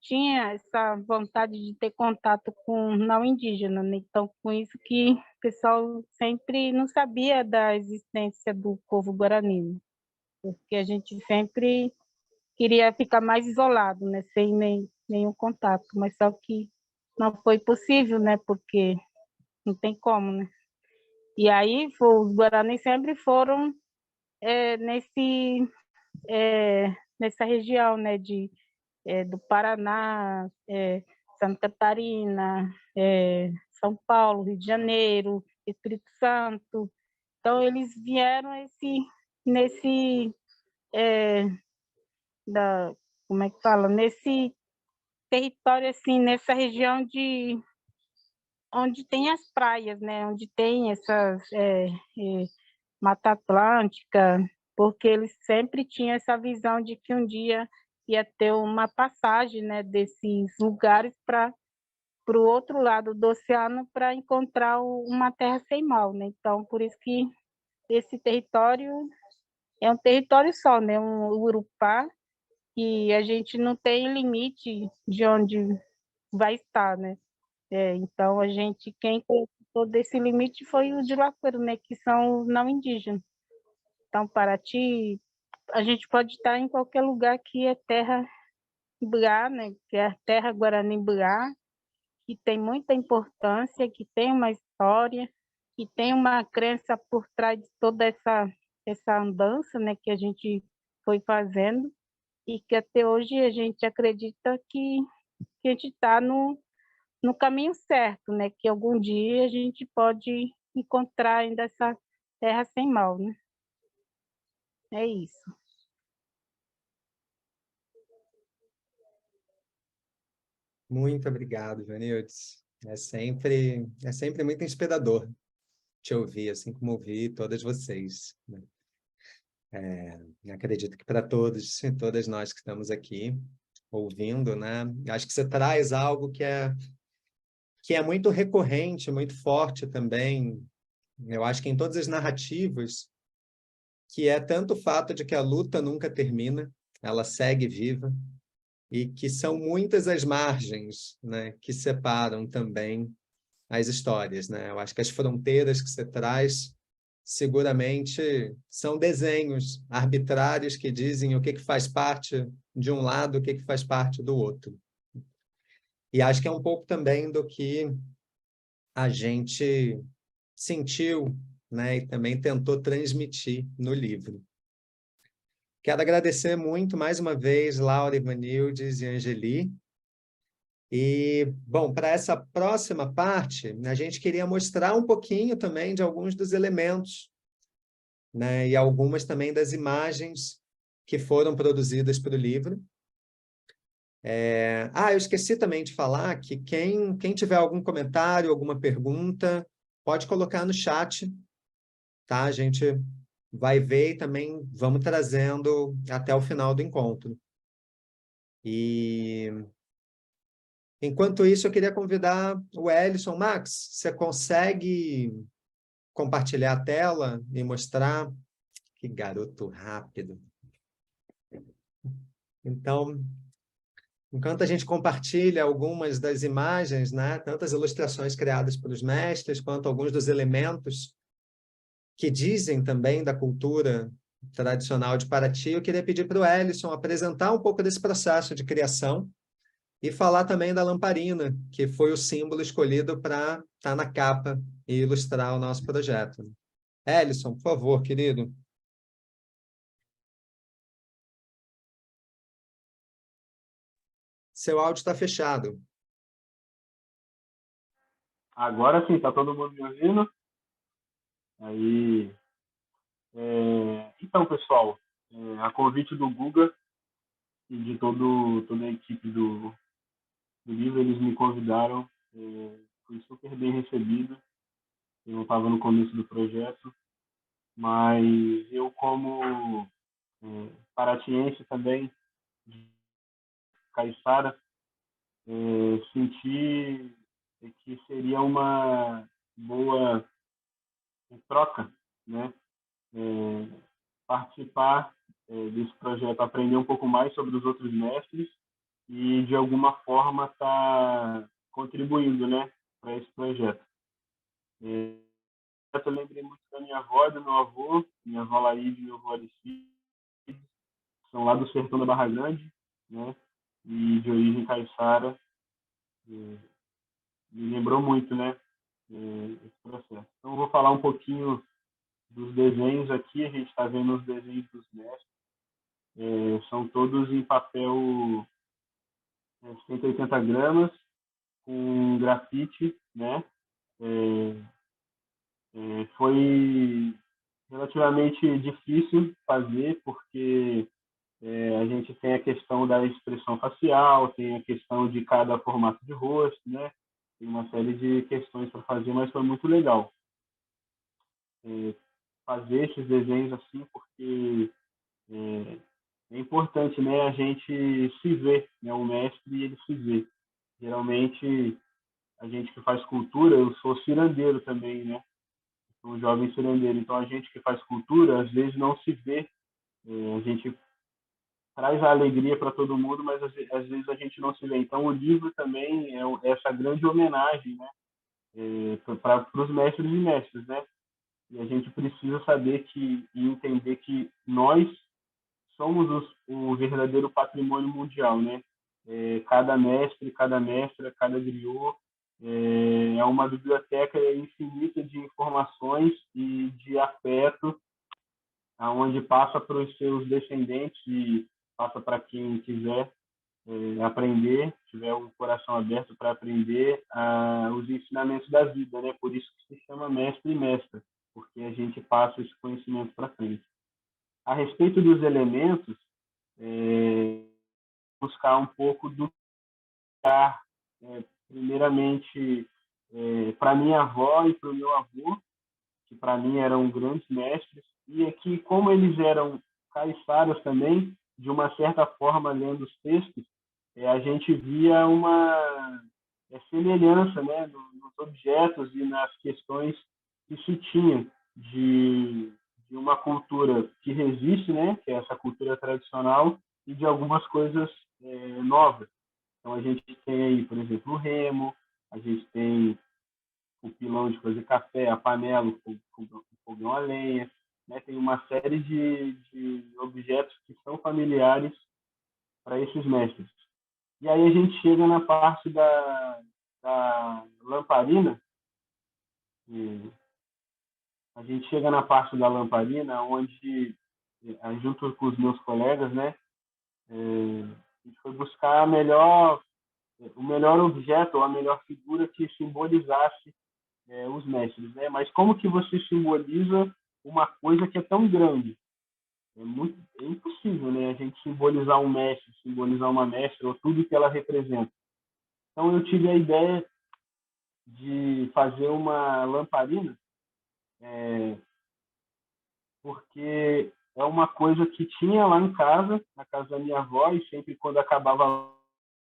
tinha essa vontade de ter contato com não indígena, né? Então, com isso que o pessoal sempre não sabia da existência do povo guarani, né? Porque a gente sempre queria ficar mais isolado, né? Sem nenhum contato, mas só que não foi possível, né? Porque não tem como, né? E aí os Guarani sempre foram é, nesse nessa região, né, do Paraná, Santa Catarina, São Paulo, Rio de Janeiro, Espírito Santo. Então eles vieram nesse da como é que fala, nesse território assim, nessa região de onde tem as praias, né, onde tem essas Mata Atlântica, porque eles sempre tinham essa visão de que um dia ia ter uma passagem, né, desses lugares para o outro lado do oceano para encontrar uma terra sem mal, né? Então, por isso que esse território é um território só, né? Um Urupá, e a gente não tem limite de onde vai estar, né? Então, quem todo esse limite foi o de Lacoeiro, né, que são os não indígenas. Então, Paraty, a gente pode estar em qualquer lugar que é terra Ibuá, né, que é a terra Guarani-Ibuá, que tem muita importância, que tem uma história, que tem uma crença por trás de toda essa andança, né, que a gente foi fazendo, e que até hoje a gente acredita que a gente está no caminho certo, né, que algum dia a gente pode encontrar ainda essa terra sem mal, né? É isso. Muito obrigado, Joanildes. É sempre muito inspirador te ouvir, assim como ouvir todas vocês, né? Acredito que para todos e todas nós que estamos aqui ouvindo, né, acho que você traz algo que é muito recorrente, muito forte também. Eu acho que em todas as narrativas, que é tanto o fato de que a luta nunca termina, ela segue viva, e que são muitas as margens, né, que separam também as histórias, né? Eu acho que as fronteiras que você traz seguramente são desenhos arbitrários que dizem o que faz parte de um lado, o que faz parte do outro. E acho que é um pouco também do que a gente sentiu, né, e também tentou transmitir no livro. Quero agradecer muito, mais uma vez, Laura, Ivanildes e Angeli. E, bom, para essa próxima parte, a gente queria mostrar um pouquinho também de alguns dos elementos, né, e algumas também das imagens que foram produzidas para o livro. Eu esqueci também de falar que quem tiver algum comentário, alguma pergunta, pode colocar no chat, tá? A gente vai ver e também vamos trazendo até o final do encontro. E, enquanto isso, eu queria convidar o Ellison. Max, você consegue compartilhar a tela e mostrar? Que garoto rápido. Então, enquanto a gente compartilha algumas das imagens, né, tantas ilustrações criadas pelos mestres, quanto alguns dos elementos que dizem também da cultura tradicional de Paraty, eu queria pedir para o Ellison apresentar um pouco desse processo de criação e falar também da lamparina, que foi o símbolo escolhido para estar na capa e ilustrar o nosso projeto. Ellison, por favor, querido. Seu áudio está fechado. Agora sim, está todo mundo me ouvindo? Aí, então, pessoal, a convite do Guga e de toda a equipe do livro, eles me convidaram, fui super bem recebido. Eu não estava no começo do projeto, mas eu, como paratiense também, de Caiçara, senti que seria uma boa troca, né? Participar desse projeto, aprender um pouco mais sobre os outros mestres e, de alguma forma, estar contribuindo, né, para esse projeto. Eu lembrei muito da minha avó e do meu avô, minha avó Laíde e meu avô Aristide, são lá do sertão da Barra Grande, né, e de origem caiçara. Me lembrou muito, né, esse processo. Então, eu vou falar um pouquinho dos desenhos aqui. A gente está vendo os desenhos dos mestres. São todos em papel 180 gramas, com grafite, né? Foi relativamente difícil fazer, porque a gente tem a questão da expressão facial, tem a questão de cada formato de rosto, né? Tem uma série de questões para fazer, mas foi muito legal fazer esses desenhos assim, porque é importante, né, a gente se ver, né, o mestre ele se vê. Geralmente a gente que faz cultura, eu sou cirandeiro também, né? Sou um jovem cirandeiro, então a gente que faz cultura às vezes não se vê. A gente traz a alegria para todo mundo, mas às vezes a gente não se vê. Então o livro também é essa grande homenagem, né, para os mestres e mestres, né? E a gente precisa saber e entender que nós somos o verdadeiro patrimônio mundial, né? Cada mestre, cada mestra, cada griot é uma biblioteca infinita de informações e de afeto, aonde passa para os seus descendentes e passa para quem quiser aprender, tiver o coração aberto para aprender os ensinamentos da vida, né? Por isso que se chama mestre e mestra, porque a gente passa esse conhecimento para frente. A respeito dos elementos, buscar um pouco do primeiramente para minha avó e para o meu avô, que para mim eram grandes mestres, e aqui como eles eram caiçaras também, de uma certa forma, lendo os textos, a gente via uma semelhança, né, nos objetos e nas questões que se tinha de uma cultura que resiste, né, que é essa cultura tradicional, e de algumas coisas novas. Então, a gente tem aí, por exemplo, o remo, a gente tem o pilão de fazer café, a panela, o fogão a lenha, né? Tem uma série de objetos que são familiares para esses mestres. E aí a gente chega na parte da lamparina, onde, junto com os meus colegas, né, a gente foi buscar o melhor objeto, ou a melhor figura que simbolizasse os mestres, né? Mas como que você simboliza uma coisa que é tão grande? É impossível, né? A gente simbolizar um mestre, simbolizar uma mestra, ou tudo que ela representa. Então eu tive a ideia de fazer uma lamparina, porque é uma coisa que tinha lá em casa, na casa da minha avó, e sempre quando acabava a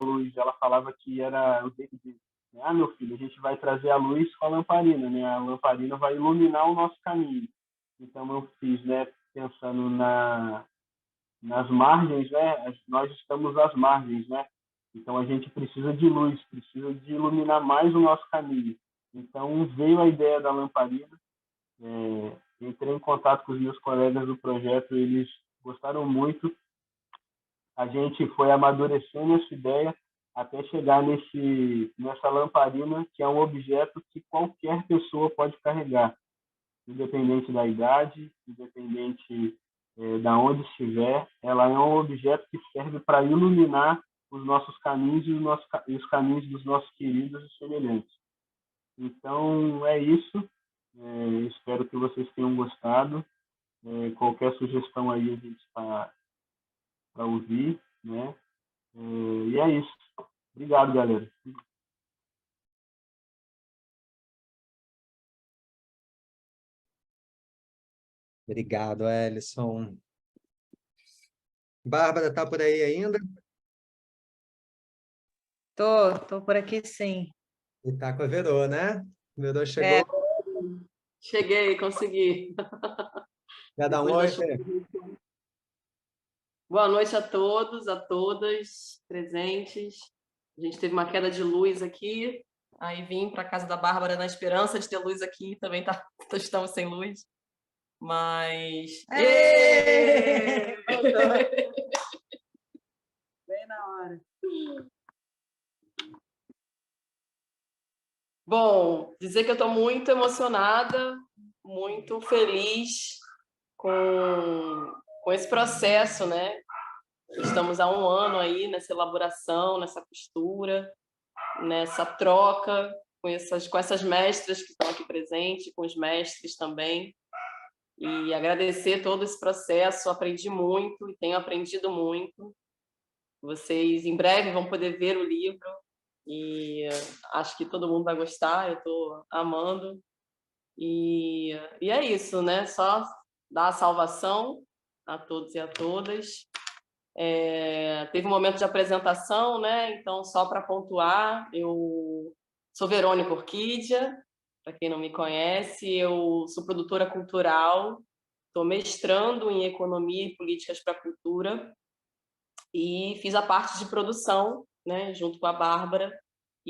luz, ela falava que era o jeito de: meu filho, a gente vai trazer a luz com a lamparina, né? A lamparina vai iluminar o nosso caminho. Então eu fiz, né, pensando nas margens, né? Nós estamos às margens, né? Então a gente precisa de luz, precisa de iluminar mais o nosso caminho. Então veio a ideia da lamparina, entrei em contato com os meus colegas do projeto, eles gostaram muito. A gente foi amadurecendo essa ideia até chegar nessa lamparina, que é um objeto que qualquer pessoa pode carregar, independente da idade, independente da onde estiver. Ela é um objeto que serve para iluminar os nossos caminhos e os caminhos dos nossos queridos e semelhantes. Então, é isso. Espero que vocês tenham gostado. Qualquer sugestão aí a gente está para ouvir, né? E é isso. Obrigado, galera. Obrigado, Ellison. Bárbara, está por aí ainda? Tô por aqui, sim. E está com a Verô, né? Verô chegou. Cheguei, consegui. Quer dar um oi, Fê? Boa noite a todos, a todas presentes. A gente teve uma queda de luz aqui, aí vim para a casa da Bárbara na esperança de ter luz aqui, também estamos sem luz, mas... Bem na hora. Bom, dizer que eu estou muito emocionada, muito feliz com esse processo, né? Estamos há um ano aí nessa elaboração, nessa costura, nessa troca com essas mestras que estão aqui presentes, com os mestres também. E agradecer todo esse processo, aprendi muito e tenho aprendido muito. Vocês em breve vão poder ver o livro e acho que todo mundo vai gostar, eu estou amando. E é isso, né? Só dar a salvação a todos e a todas. Teve um momento de apresentação, né? Então, só para pontuar, eu sou Verônica Orquídea, para quem não me conhece, eu sou produtora cultural, estou mestrando em Economia e Políticas para a Cultura e fiz a parte de produção, né, junto com a Bárbara,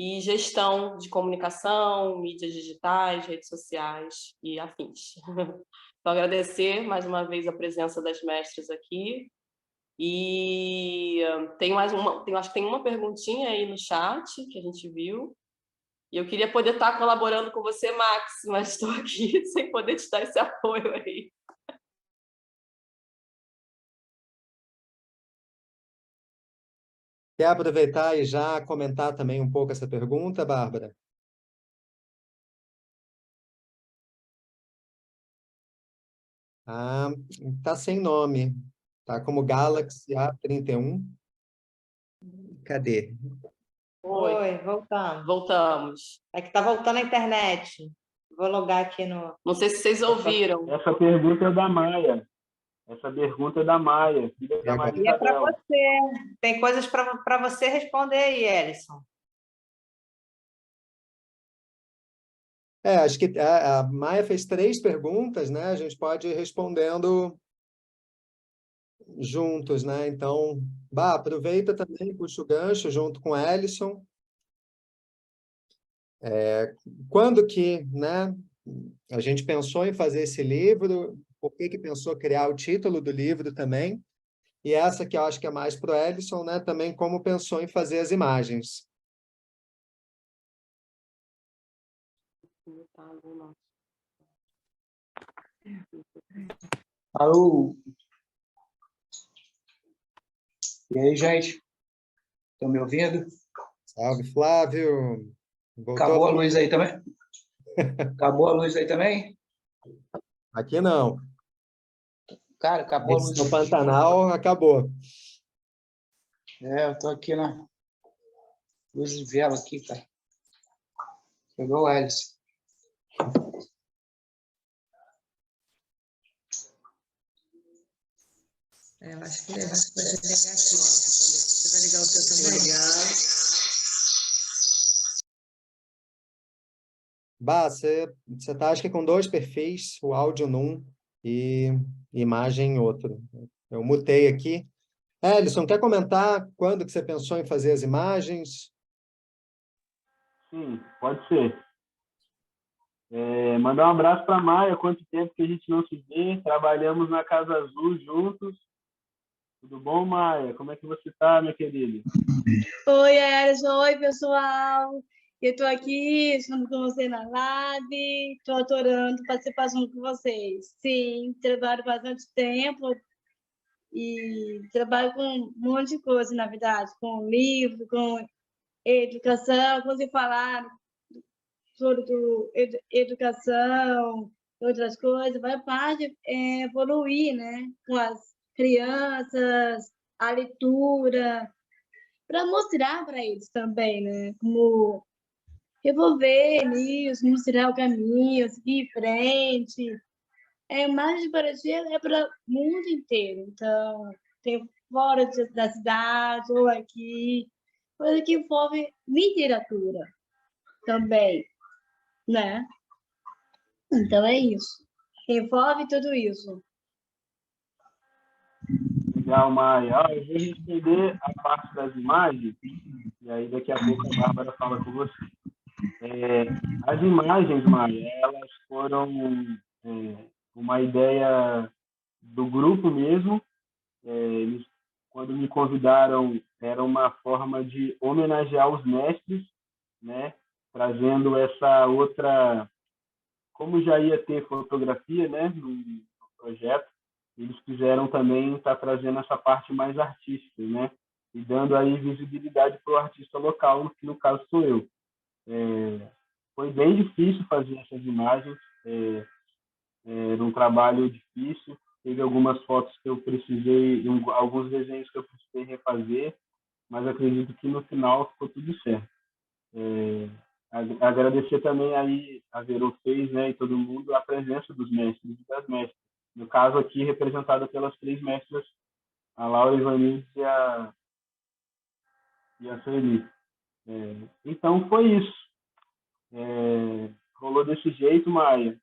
e gestão de comunicação, mídias digitais, redes sociais e afins. Então, agradecer mais uma vez a presença das mestras aqui. E acho que tem uma perguntinha aí no chat que a gente viu. E eu queria poder estar colaborando com você, Max, mas estou aqui sem poder te dar esse apoio aí. Quer aproveitar e já comentar também um pouco essa pergunta, Bárbara? Ah, tá sem nome. Tá como Galaxy A31. Cadê? Oi, voltamos. Voltamos. É que tá voltando a internet. Vou logar aqui no... Não sei se vocês ouviram. Essa pergunta é da Maia. Essa pergunta é da Maia, filha da Maria E é para Isabel. você. Tem coisas para você responder aí, Elison. Acho que a Maia fez 3 perguntas, né? A gente pode ir respondendo juntos, né? Então, aproveita também, puxa o gancho junto com o Elison. Quando que, né, a gente pensou em fazer esse livro? Por que pensou criar o título do livro também? E essa que eu acho que é mais para o Elison, né? Também como pensou em fazer as imagens. Alô? E aí, gente? Estão me ouvindo? Salve, Flávio. Voltou? Acabou a luz aí também? Acabou a luz aí também? Aqui não. Cara, acabou a luz. No Pantanal, acabou. Eu tô aqui na luz de vela aqui, cara. Pegou o Hélice. Eu acho que ele vai ligar aqui. Você vai ligar o seu também? Você tá, acho que com 2 perfis, o áudio num e imagem em outro. Eu mutei aqui. Elison, quer comentar quando que você pensou em fazer as imagens? Sim, pode ser. Mandar um abraço para a Maia. Quanto tempo que a gente não se vê? Trabalhamos na Casa Azul juntos. Tudo bom, Maia? Como é que você está, minha querida? Oi, Elison. Oi, pessoal. Eu estou aqui junto com você na live. Estou adorando participar junto com vocês. Sim, trabalho bastante tempo e trabalho com um monte de coisa, na verdade, com livro, com educação, como vocês falaram, sobre educação, outras coisas, vai parte evoluir, né, com as crianças, a leitura, para mostrar para eles também, né, como revolver nisso, mostrar o caminho, seguir em frente. Mais de Paraty é para o mundo inteiro, então tem fora da cidade ou aqui, coisa que envolve literatura também, né? Então é isso. Envolve tudo isso. Legal, Maia. Eu vou responder a parte das imagens, e aí daqui a pouco a Bárbara fala com você. As imagens, Maia, elas foram uma ideia do grupo mesmo. Eles, quando me convidaram, era uma forma de homenagear os mestres, né? Trazendo essa outra... Como já ia ter fotografia, né, no projeto, eles quiseram também estar trazendo essa parte mais artística, né? E dando aí visibilidade para o artista local, que no caso sou eu. Foi bem difícil fazer essas imagens, era um trabalho difícil, teve algumas fotos que eu precisei, alguns desenhos que eu precisei refazer, mas acredito que no final ficou tudo certo. Agradecer também aí a Verô fez, né, e todo mundo, a presença dos mestres e das mestras. No caso aqui, representada pelas 3 mestras, a Laura Ivanildes e a Sueli. Então, foi isso. Rolou desse jeito, Maia.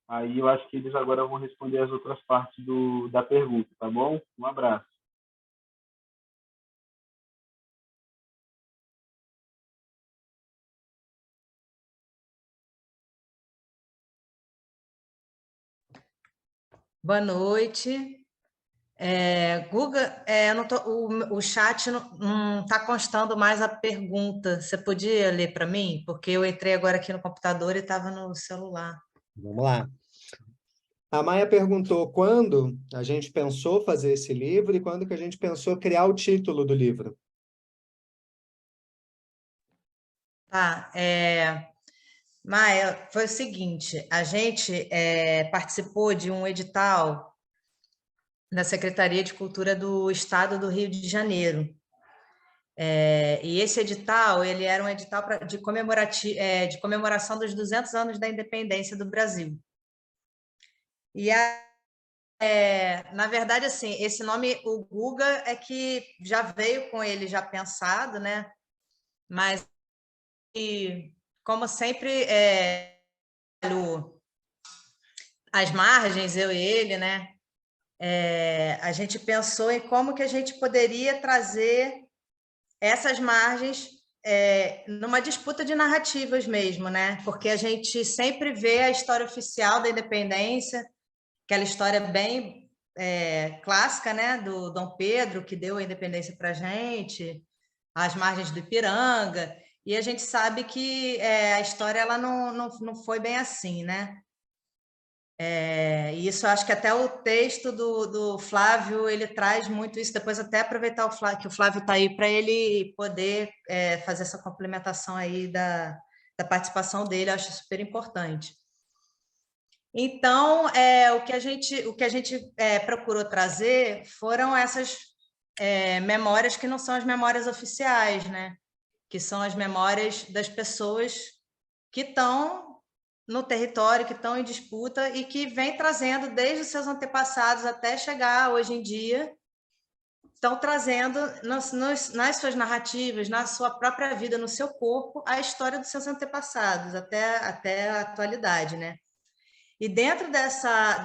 Aí eu acho que eles agora vão responder as outras partes da pergunta, tá bom? Um abraço. Boa noite. Guga, o chat não está constando mais a pergunta. Você podia ler para mim? Porque eu entrei agora aqui no computador e estava no celular. Vamos lá. A Maia perguntou quando a gente pensou fazer esse livro e quando que a gente pensou criar o título do livro. Tá, Maia, foi o seguinte, a gente participou de um edital da Secretaria de Cultura do Estado do Rio de Janeiro. E esse edital, ele era um edital de comemoração dos 200 anos da independência do Brasil. E, na verdade, assim, esse nome, o Guga, é que já veio com ele já pensado, né? Mas, como sempre, as margens, eu e ele, né? A gente pensou em como que a gente poderia trazer essas margens numa disputa de narrativas mesmo, né? Porque a gente sempre vê a história oficial da independência, aquela história bem clássica, né? Do Dom Pedro, que deu a independência para a gente, às margens do Ipiranga, e a gente sabe que a história ela não foi bem assim, né? E isso, acho que até o texto do Flávio, ele traz muito isso, depois até aproveitar que o Flávio está aí para ele poder fazer essa complementação aí da participação dele, eu acho super importante. Então, o que a gente procurou trazer foram essas memórias que não são as memórias oficiais, né? Que são as memórias das pessoas que estão no território, que estão em disputa e que vem trazendo desde os seus antepassados até chegar hoje em dia, estão trazendo nas suas narrativas, na sua própria vida, no seu corpo, a história dos seus antepassados, até a atualidade, né? E dentro dessa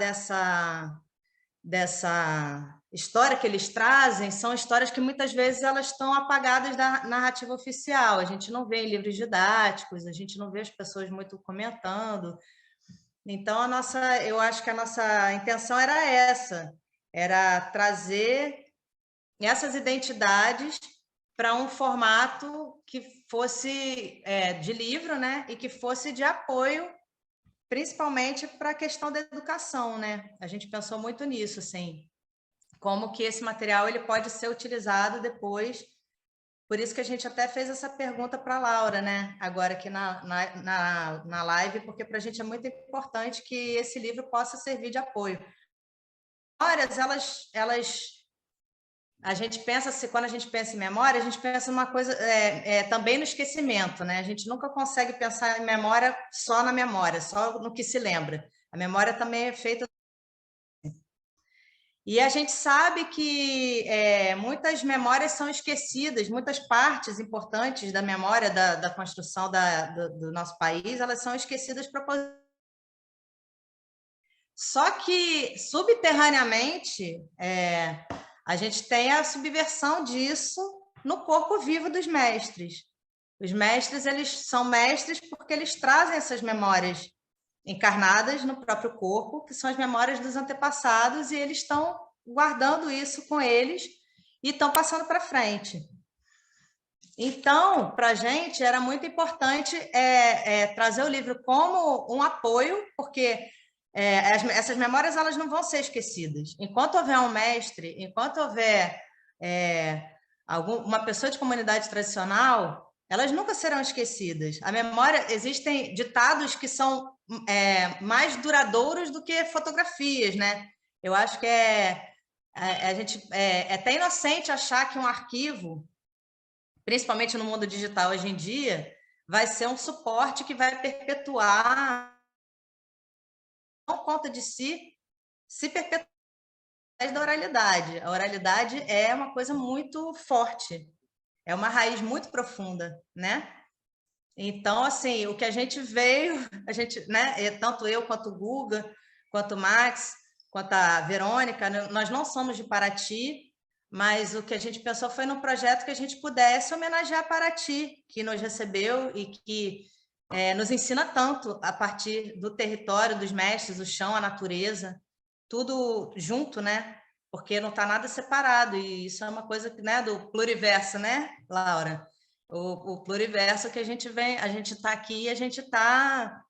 história que eles trazem, são histórias que muitas vezes elas estão apagadas da narrativa oficial, a gente não vê em livros didáticos, a gente não vê as pessoas muito comentando. Então, eu acho que a nossa intenção era essa, era trazer essas identidades para um formato que fosse de livro, né? E que fosse de apoio, principalmente para a questão da educação, né? A gente pensou muito nisso, assim, como que esse material ele pode ser utilizado depois. Por isso que a gente até fez essa pergunta para a Laura, né? Agora aqui na live, porque para a gente é muito importante que esse livro possa servir de apoio. A gente pensa, quando a gente pensa em memória, a gente pensa uma coisa também no esquecimento, né? A gente nunca consegue pensar em memória só na memória, só no que se lembra. A memória também é feita. E a gente sabe que muitas memórias são esquecidas, muitas partes importantes da memória da construção do nosso país, elas são esquecidas propositalmente. Só que, subterraneamente, a gente tem a subversão disso no corpo vivo dos mestres. Os mestres, eles são mestres porque eles trazem essas memórias encarnadas no próprio corpo, que são as memórias dos antepassados, e eles estão guardando isso com eles e estão passando para frente. Então, para a gente, era muito importante trazer o livro como um apoio, porque essas memórias elas não vão ser esquecidas. Enquanto houver um mestre, enquanto houver uma pessoa de comunidade tradicional, elas nunca serão esquecidas. A memória, existem ditados que são mais duradouros do que fotografias, né? Eu acho que a gente é até inocente achar que um arquivo, principalmente no mundo digital hoje em dia, vai ser um suporte que vai perpetuar, não conta de si, se perpetuar da oralidade. A oralidade é uma coisa muito forte, é uma raiz muito profunda, né? Então, assim, o que a gente veio, né, tanto eu quanto o Guga, quanto o Max, quanto a Verônica, nós não somos de Paraty, mas o que a gente pensou foi num projeto que a gente pudesse homenagear Paraty, que nos recebeu e que nos ensina tanto a partir do território, dos mestres, o chão, a natureza. tudo junto, né? Porque não está nada separado, e isso é uma coisa que, né, do pluriverso, né, Laura? O pluriverso que a gente está aqui e a gente está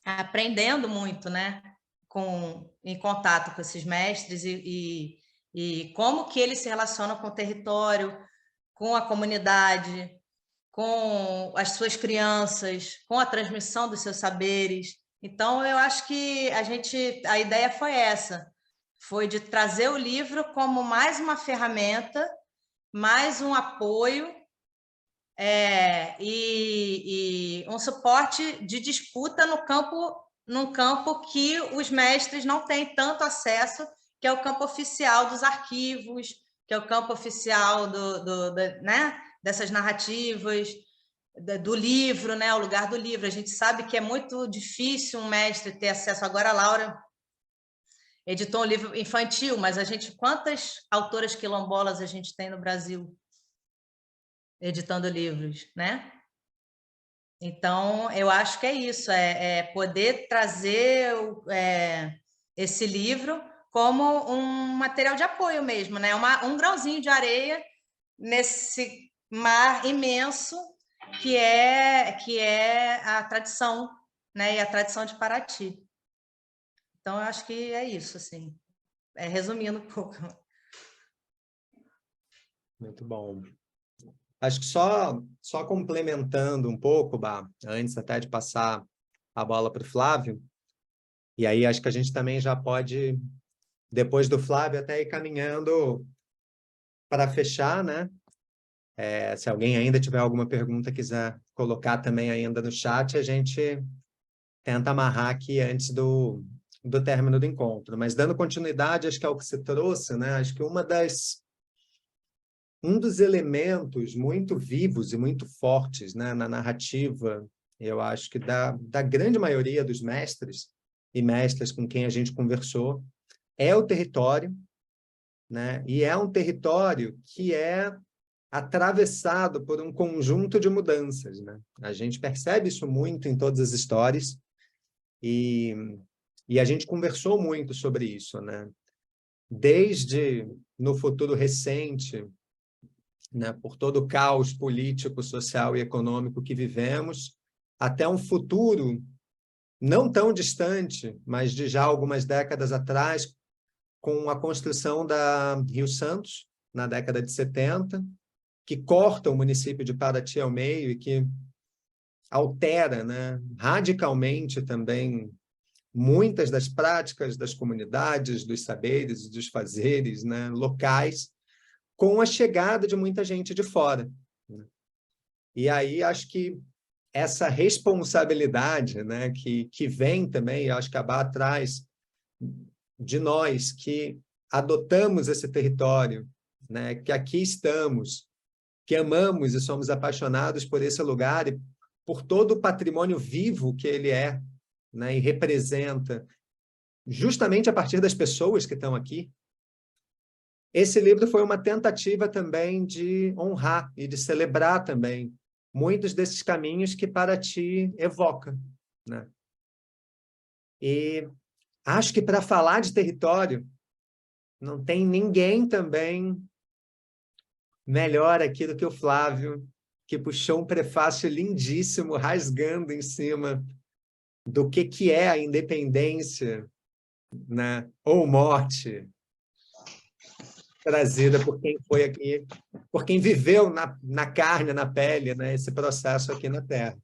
aprendendo muito, né? Em contato com esses mestres e como que eles se relacionam com o território, com a comunidade, com as suas crianças, com a transmissão dos seus saberes. Então, eu acho que a ideia foi essa, foi de trazer o livro como mais uma ferramenta, mais um apoio e um suporte de disputa num campo que os mestres não têm tanto acesso, que é o campo oficial dos arquivos, que é o campo oficial né, dessas narrativas, do livro, né, o lugar do livro. A gente sabe que é muito difícil um mestre ter acesso. Agora a Laura editou um livro infantil, mas quantas autoras quilombolas a gente tem no Brasil editando livros, né? Então, eu acho que é isso, poder trazer esse livro como um material de apoio mesmo, né? Um grãozinho de areia nesse mar imenso que é a tradição, né? E a tradição de Paraty. Então, eu acho que é isso, assim, resumindo um pouco. Muito bom. Acho que só complementando um pouco, Bá, antes até de passar a bola para o Flávio, e aí acho que a gente também já pode, depois do Flávio, até ir caminhando para fechar, né? Se alguém ainda tiver alguma pergunta, quiser colocar também ainda no chat, a gente tenta amarrar aqui antes do término do encontro. Mas dando continuidade, acho que é o que você trouxe, né? Acho que um dos elementos muito vivos e muito fortes, né, na narrativa, eu acho que da grande maioria dos mestres e mestras com quem a gente conversou, é o território, né? E é um território que é atravessado por um conjunto de mudanças, né? A gente percebe isso muito em todas as histórias e a gente conversou muito sobre isso, né? Desde no futuro recente, né, por todo o caos político, social e econômico que vivemos, até um futuro não tão distante, mas de já algumas décadas atrás, com a construção da Rio Santos, na década de 70, que corta o município de Paraty ao meio e que altera, né, radicalmente também muitas das práticas das comunidades, dos saberes e dos fazeres, né, locais, com a chegada de muita gente de fora. E aí acho que essa responsabilidade, né, que vem também, acho que a Bá traz de nós que adotamos esse território, né, que aqui estamos, que amamos e somos apaixonados por esse lugar e por todo o patrimônio vivo que ele é, né, e representa, justamente a partir das pessoas que estão aqui. Esse livro foi uma tentativa também de honrar e de celebrar também muitos desses caminhos que Paraty evoca, né? E acho que para falar de território, não tem ninguém também melhor aqui do que o Flávio, que puxou um prefácio lindíssimo, rasgando em cima do que é a independência, né? Ou morte, trazida por quem foi aqui, por quem viveu na carne, na pele, né, esse processo aqui na Terra.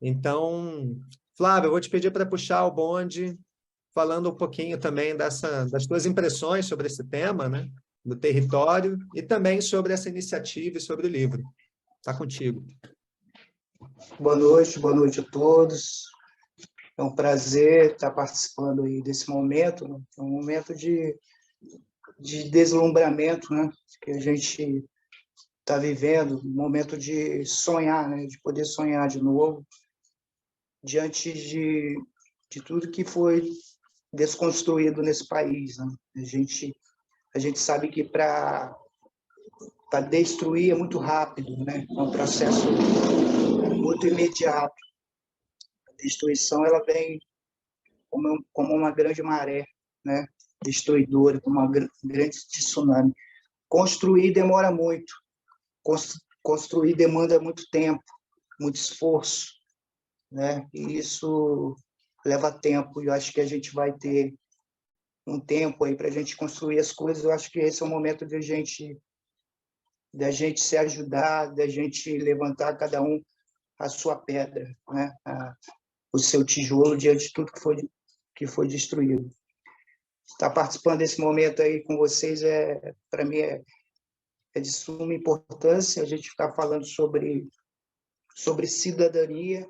Então, Flávio, eu vou te pedir para puxar o bonde, falando um pouquinho também das tuas impressões sobre esse tema, né, do território, e também sobre essa iniciativa e sobre o livro. Está contigo. Boa noite a todos. É um prazer estar participando aí desse momento, né? É um momento de deslumbramento, né, que a gente está vivendo, um momento de sonhar, né, de poder sonhar de novo, diante de tudo que foi desconstruído nesse país, né? A gente sabe que para destruir é muito rápido, né? É um processo muito imediato. A destruição ela vem como uma grande maré, né, destruidora, como uma grande tsunami. Construir demora muito, construir demanda muito tempo, muito esforço, né? E isso leva tempo, e eu acho que a gente vai ter um tempo aí para a gente construir as coisas. Eu acho que esse é o momento de a gente se ajudar, da gente levantar cada um a sua pedra, né? O seu tijolo diante de tudo que foi destruído. Estar participando desse momento aí com vocês para mim é de suma importância. A gente ficar falando sobre cidadania,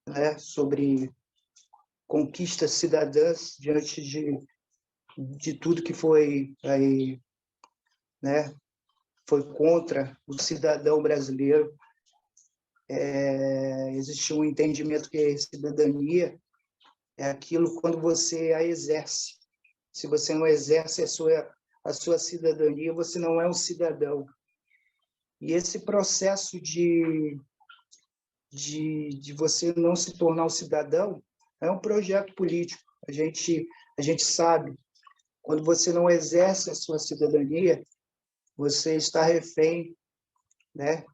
né? Sobre conquistas cidadãs diante de tudo que foi aí, né? Foi contra o cidadão brasileiro. Existe um entendimento que cidadania é aquilo quando você a exerce. Se você não exerce a sua cidadania, você não é um cidadão. E esse processo de você não se tornar um cidadão é um projeto político. A gente sabe, quando você não exerce a sua cidadania, você está refém, né,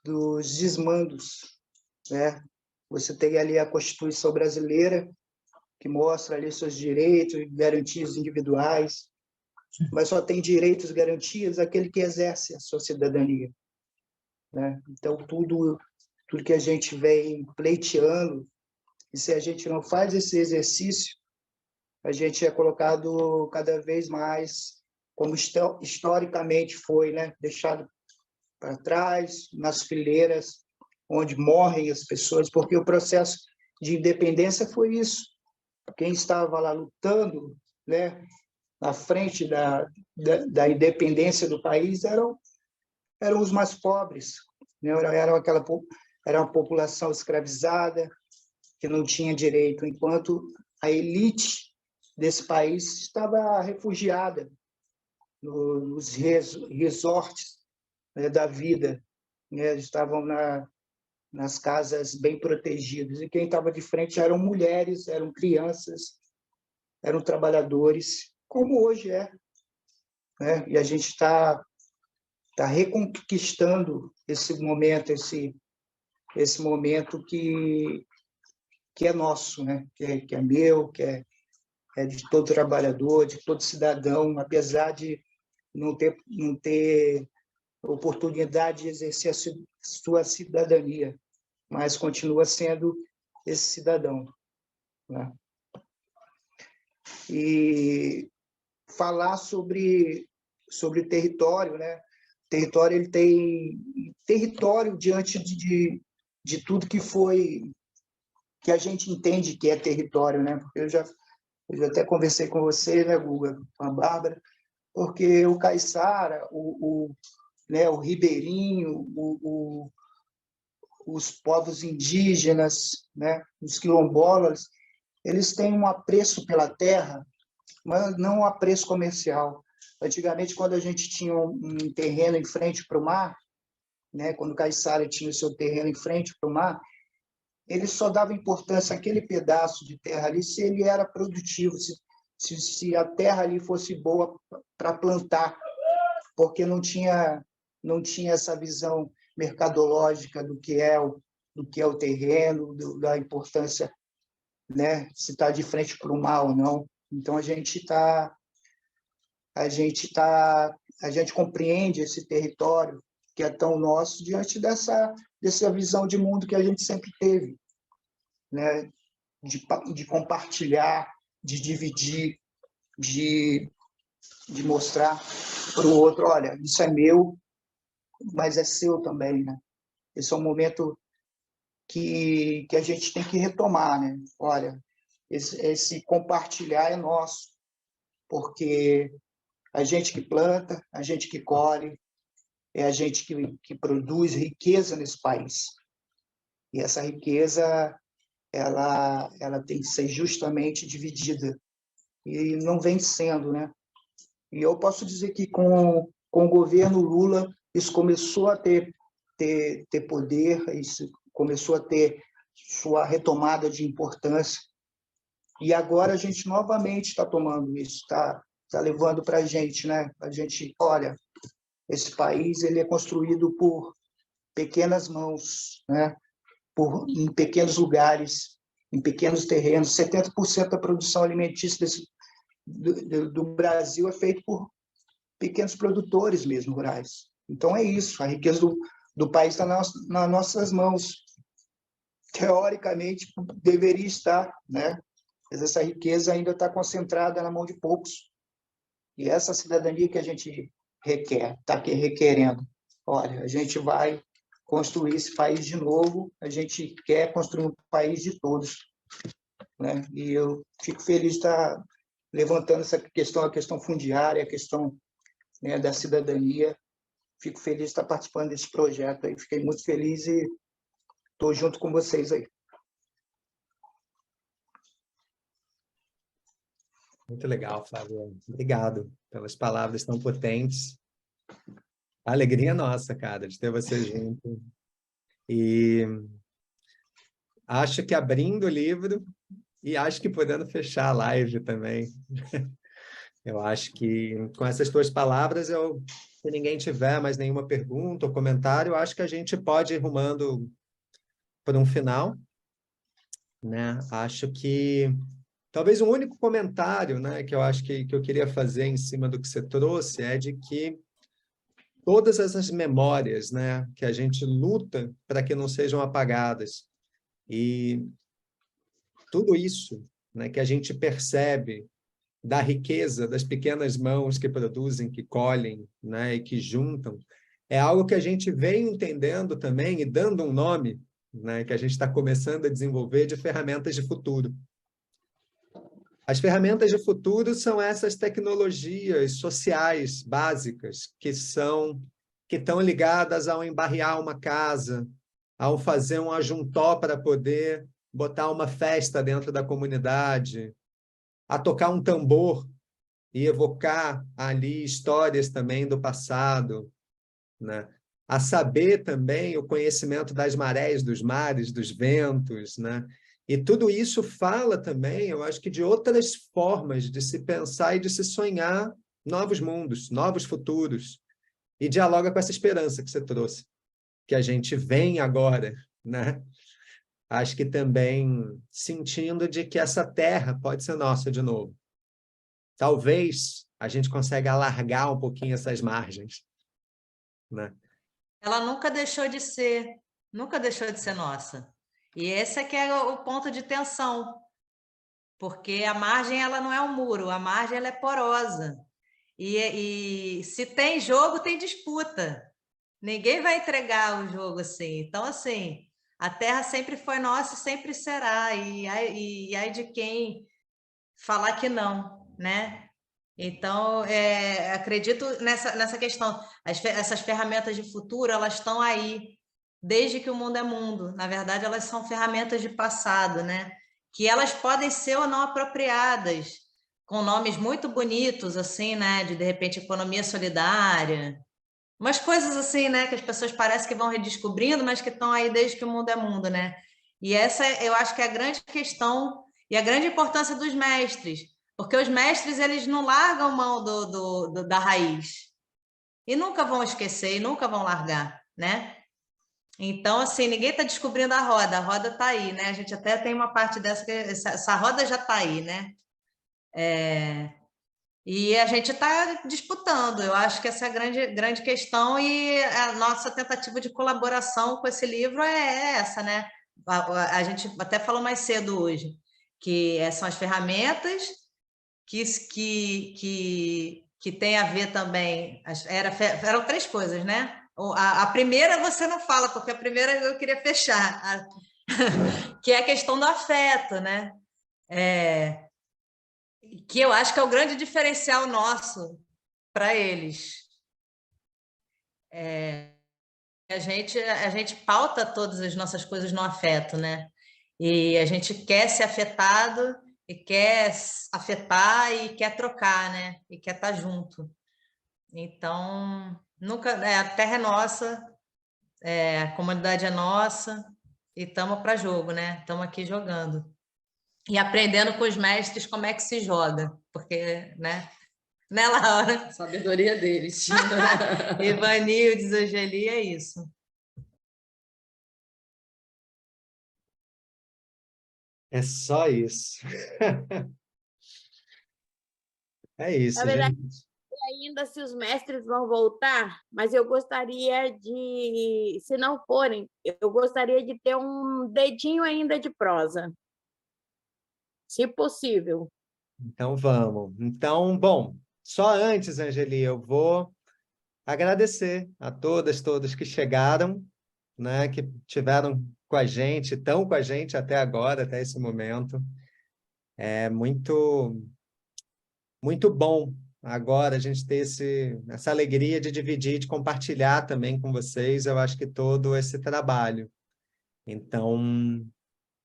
dos desmandos, né? Você tem ali a Constituição brasileira, que mostra ali seus direitos e garantias individuais, mas só tem direitos e garantias aquele que exerce a sua cidadania, né? Então, tudo que a gente vem pleiteando, e se a gente não faz esse exercício, a gente é colocado cada vez mais, como historicamente foi, né, deixado para trás, nas fileiras, onde morrem as pessoas, porque o processo de independência foi isso. Quem estava lá lutando, né, na frente da independência do país eram os mais pobres, né? Era uma população escravizada, que não tinha direito, enquanto a elite desse país estava refugiada nos resorts, né, da vida, né? Estavam nas casas bem protegidas, e quem estava de frente eram mulheres, eram crianças, eram trabalhadores, como hoje é, né? E a gente está reconquistando esse momento que é nosso, né? Que é meu, que é de todo trabalhador, de todo cidadão, apesar de não ter oportunidade de exercer a sua cidadania, mas continua sendo esse cidadão, né? E falar sobre território, né? Território, ele tem território diante de tudo que a gente entende que é território, né? Porque eu já até conversei com você, né, Guga, com a Bárbara, porque o caiçara, né, o ribeirinho, os povos indígenas, né, os quilombolas, eles têm um apreço pela terra, mas não um apreço comercial. Antigamente, quando a gente tinha um terreno em frente para o mar, né, quando o caiçara tinha o seu terreno em frente para o mar, ele só dava importância àquele pedaço de terra ali se ele era produtivo, se a terra ali fosse boa para plantar, porque não tinha essa visão mercadológica do que é o terreno, da importância, né, se está de frente para o mar ou não. Então a gente compreende esse território que é tão nosso diante dessa visão de mundo que a gente sempre teve, né, de compartilhar, de dividir, de mostrar para o outro, olha, isso é meu, mas é seu também, né? Esse é um momento que a gente tem que retomar, né? Olha, esse compartilhar é nosso, porque a gente que planta, a gente que colhe, é a gente que produz riqueza nesse país. E essa riqueza, ela tem que ser justamente dividida. E não vem sendo, né? E eu posso dizer que com o governo Lula, isso começou a ter poder, isso começou a ter sua retomada de importância. E agora a gente novamente está tomando isso, está levando para a gente, né? A gente, olha, esse país ele é construído por pequenas mãos, né? Em pequenos lugares, em pequenos terrenos. 70% da produção alimentícia do Brasil é feito por pequenos produtores mesmo, rurais. Então é isso, a riqueza do país está nas nossas mãos. Teoricamente, deveria estar, né? Mas essa riqueza ainda está concentrada na mão de poucos. E essa cidadania que a gente requer, está requerendo. Olha, a gente vai construir esse país de novo, a gente quer construir um país de todos, né? E eu fico feliz de estar levantando essa questão, a questão fundiária, a questão, né, da cidadania. Fico feliz de estar participando desse projeto aí, fiquei muito feliz e estou junto com vocês aí. Muito legal, Flávio. Obrigado pelas palavras tão potentes. A alegria é nossa, cara, de ter você junto. E acho que abrindo o livro, e acho que podendo fechar a live também. Eu acho que com essas tuas palavras, se ninguém tiver mais nenhuma pergunta ou comentário, eu acho que a gente pode ir rumando para um final, né? Acho que talvez um único comentário, né, que eu acho que eu queria fazer em cima do que você trouxe é de que todas essas memórias, né, que a gente luta para que não sejam apagadas, e tudo isso, né, que a gente percebe da riqueza das pequenas mãos que produzem, que colhem, né, e que juntam, é algo que a gente vem entendendo também e dando um nome, né, que a gente está começando a desenvolver de ferramentas de futuro. As ferramentas de futuro são essas tecnologias sociais básicas que estão ligadas ao embarrear uma casa, ao fazer um ajuntó para poder botar uma festa dentro da comunidade, a tocar um tambor e evocar ali histórias também do passado, né? A saber também o conhecimento das marés, dos mares, dos ventos, né? E tudo isso fala também, eu acho que de outras formas de se pensar e de se sonhar novos mundos, novos futuros, e dialoga com essa esperança que você trouxe, que a gente vem agora, né? Acho que também sentindo de que essa terra pode ser nossa de novo. Talvez a gente consiga alargar um pouquinho essas margens, né? Ela nunca deixou de ser nossa. E esse é que é o ponto de tensão, porque a margem ela não é um muro, a margem ela é porosa. E se tem jogo, tem disputa. Ninguém vai entregar o jogo assim. Então, assim, a terra sempre foi nossa e sempre será. E aí de quem falar que não, né? Então, acredito nessa questão. Essas ferramentas de futuro, elas estão aí desde que o mundo é mundo. Na verdade, elas são ferramentas de passado, né? Que elas podem ser ou não apropriadas, com nomes muito bonitos, assim, né? De repente, economia solidária. Umas coisas assim, né? Que as pessoas parecem que vão redescobrindo, mas que estão aí desde que o mundo é mundo, né? E essa, eu acho que é a grande questão e a grande importância dos mestres, porque os mestres, eles não largam mão da raiz. E nunca vão esquecer, e nunca vão largar, né? Então, assim, ninguém está descobrindo a roda está aí, né? A gente até tem uma parte dessa, que essa roda já está aí, né? E a gente está disputando, eu acho que essa é a grande questão, e a nossa tentativa de colaboração com esse livro é essa, né? A gente até falou mais cedo hoje, que são as ferramentas que tem a ver também, eram 3 coisas, né? A primeira você não fala, porque a primeira eu queria fechar, que é a questão do afeto, né? Que eu acho que é o grande diferencial nosso para eles. A gente pauta todas as nossas coisas no afeto, né? E a gente quer ser afetado, e quer afetar, e quer trocar, né? E quer estar junto. Então, nunca, a terra é nossa, a comunidade é nossa, e estamos para jogo, né? Estamos aqui jogando. e aprendendo com os mestres como é que se joga, porque, né, Laura? A sabedoria deles. Ivanildes, Angeli, é isso. É só isso. É isso, Na verdade, gente. ainda se os mestres vão voltar, mas eu gostaria de, se não forem, eu gostaria de ter um dedinho ainda de prosa, se possível. Então, vamos. Então, bom, só antes, Angeli, eu vou agradecer a todos que chegaram, né, que tiveram com a gente, estão com a gente até agora, até esse momento. É muito bom agora a gente ter essa alegria de dividir, de compartilhar também com vocês, eu acho que todo esse trabalho. Então,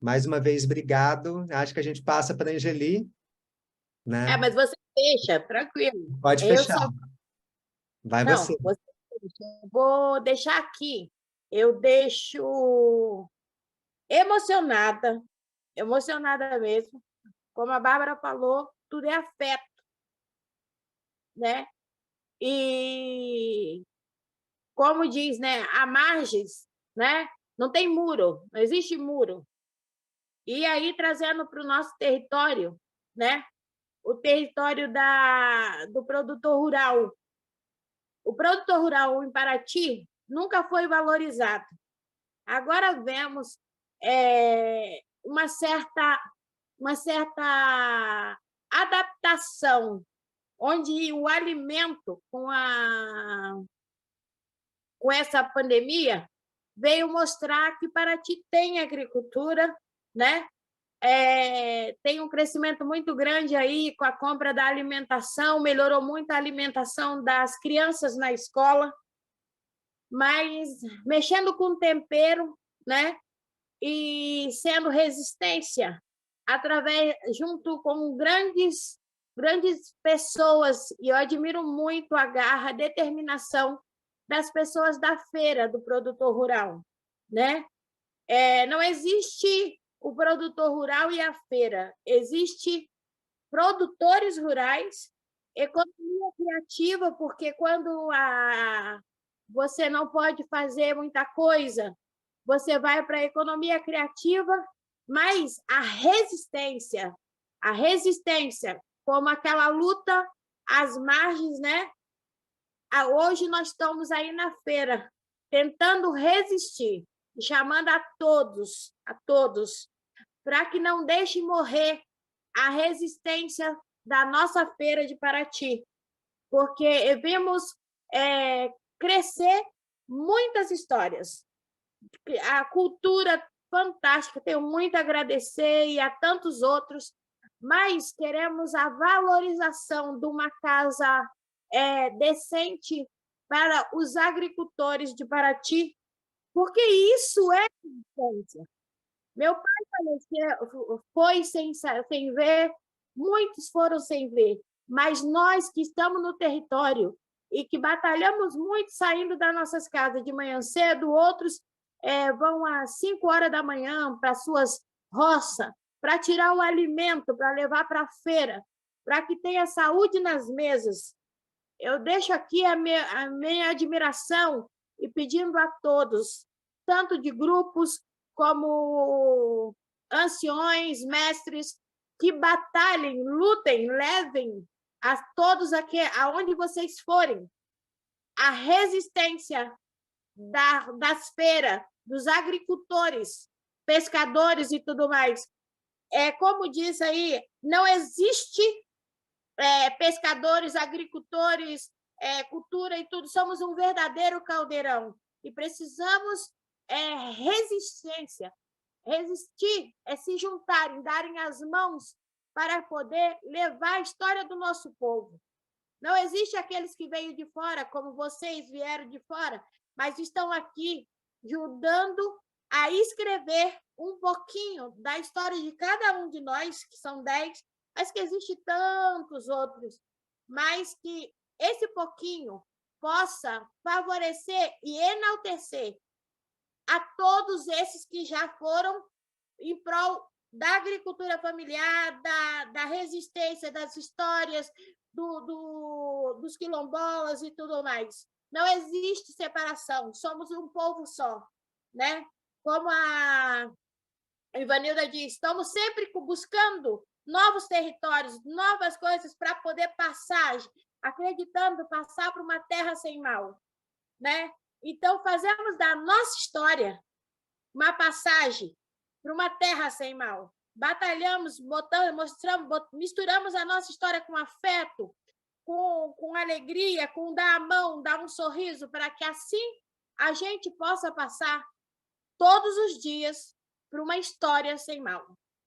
mais uma vez, obrigado. Acho que a gente passa para a Angeli, né? Mas você fecha, tranquilo. Pode Eu fechar. só... Vai Não, você. você fecha. Eu vou deixar aqui. Eu deixo emocionada mesmo. Como a Bárbara falou, tudo é afeto, né? E como diz, né, há margens, né? Não tem muro, não existe muro. E aí trazendo para o nosso território, né? O território do produtor rural. O produtor rural em Paraty nunca foi valorizado. Agora vemos uma certa adaptação, onde o alimento, com essa pandemia, veio mostrar que Paraty tem agricultura, né? Tem um crescimento muito grande aí com a compra da alimentação, melhorou muito a alimentação das crianças na escola, mas mexendo com tempero, né? E sendo resistência junto com grandes pessoas, e eu admiro muito a garra, a determinação das pessoas da feira do produtor rural, né? Não existe o produtor rural e a feira, existe produtores rurais, economia criativa, porque quando você não pode fazer muita coisa, você vai para a economia criativa, mas a resistência, como aquela luta às margens, né? Hoje nós estamos aí na feira, tentando resistir, chamando a todos, para que não deixem morrer a resistência da nossa feira de Paraty, porque vimos crescer muitas histórias. A cultura fantástica, tenho muito a agradecer, e a tantos outros, mas queremos a valorização de uma casa decente para os agricultores de Paraty, porque isso é resistência. Meu pai faleceu, foi sem ver, muitos foram sem ver, mas nós que estamos no território e que batalhamos muito saindo das nossas casas de manhã cedo, outros vão às 5 horas da manhã para suas roças, para tirar o alimento, para levar para a feira, para que tenha saúde nas mesas. Eu deixo aqui a minha admiração e pedindo a todos, tanto de grupos como anciões, mestres, que batalhem, lutem, levem a todos aqui, aonde vocês forem, a resistência das feiras, dos agricultores, pescadores e tudo mais. Como diz aí, não existe pescadores, agricultores, cultura e tudo, somos um verdadeiro caldeirão e precisamos resistir, se juntarem, darem as mãos para poder levar a história do nosso povo. Não existe aqueles que veio de fora, como vocês vieram de fora, mas estão aqui ajudando a escrever um pouquinho da história de cada um de nós, que são 10, mas que existem tantos outros, mas que esse pouquinho possa favorecer e enaltecer a todos esses que já foram em prol da agricultura familiar, da resistência, das histórias dos quilombolas e tudo mais. Não existe separação, somos um povo só, né? Como a Ivanilda diz, estamos sempre buscando novos territórios, novas coisas para poder passar, acreditando passar para uma terra sem mal, né? Então, fazemos da nossa história uma passagem para uma terra sem mal. Batalhamos, misturamos a nossa história com afeto, com alegria, com dar a mão, dar um sorriso, para que assim a gente possa passar todos os dias para uma história sem mal,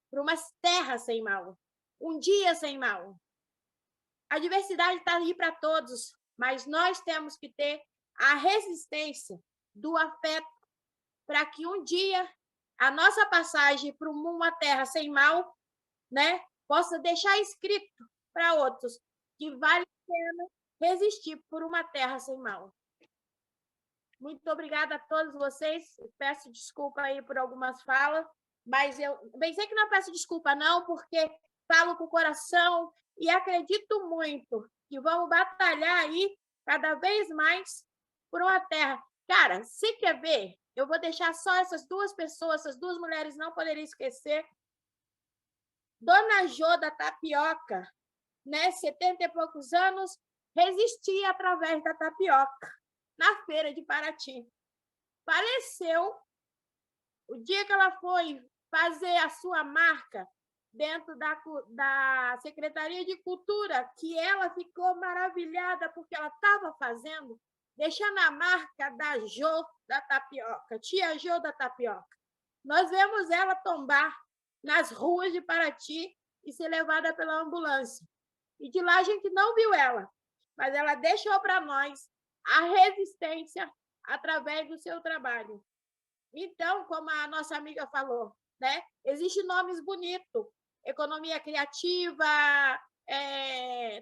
para uma terra sem mal, um dia sem mal. A diversidade está aí para todos, mas nós temos que ter a resistência do afeto para que um dia a nossa passagem para uma terra sem mal, né, possa deixar escrito para outros que vale a pena resistir por uma terra sem mal. Muito obrigada a todos vocês. Peço desculpa aí por algumas falas, mas eu pensei que não peço desculpa não, porque falo com o coração e acredito muito que vamos batalhar aí cada vez mais por uma terra. Cara, se quer ver, eu vou deixar só essas duas pessoas, essas duas mulheres não poderiam esquecer. Dona Jô da Tapioca, né, 70 e poucos anos, resistia através da tapioca, na feira de Paraty. Faleceu o dia que ela foi fazer a sua marca dentro da Secretaria de Cultura, que ela ficou maravilhada porque ela estava fazendo, deixando a marca da Jô da Tapioca, tia Jô da Tapioca. Nós vemos ela tombar nas ruas de Paraty e ser levada pela ambulância. E de lá a gente não viu ela, mas ela deixou para nós a resistência através do seu trabalho. Então, como a nossa amiga falou, né, existem nomes bonitos, economia criativa,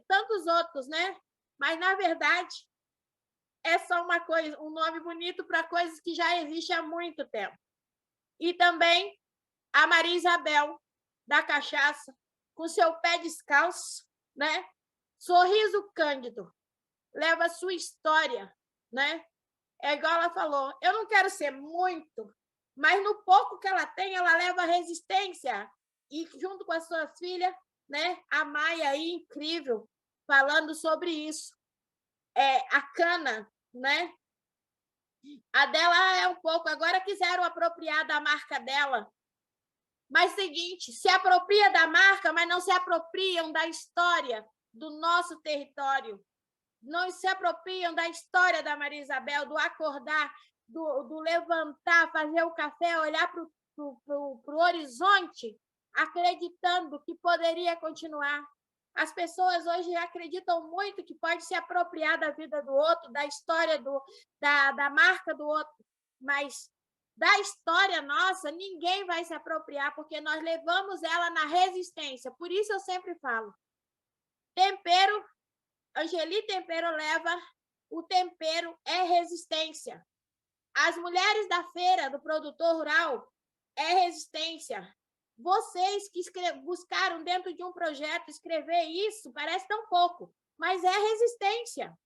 tantos outros, né? Mas, na verdade, é só uma coisa, um nome bonito para coisas que já existem há muito tempo. E também a Maria Isabel, da Cachaça, com seu pé descalço, né? Sorriso cândido, leva sua história, né? É igual ela falou, eu não quero ser muito, mas no pouco que ela tem, ela leva resistência. E junto com as suas filhas, né? A Maia aí, incrível, falando sobre isso. A cana, né? A dela é um pouco, agora quiseram apropriar da marca dela. Mas seguinte, se apropria da marca, mas não se apropriam da história do nosso território. Não se apropriam da história da Maria Isabel, do acordar, do levantar, fazer o café, olhar para o horizonte, acreditando que poderia continuar. As pessoas hoje acreditam muito que pode se apropriar da vida do outro, da história da marca do outro, mas da história nossa, ninguém vai se apropriar, porque nós levamos ela na resistência. Por isso eu sempre falo, tempero, Angeli Tempero leva, o tempero é resistência. As mulheres da feira, do produtor rural, é resistência. Vocês que buscaram dentro de um projeto escrever isso, parece tão pouco, mas é resistência,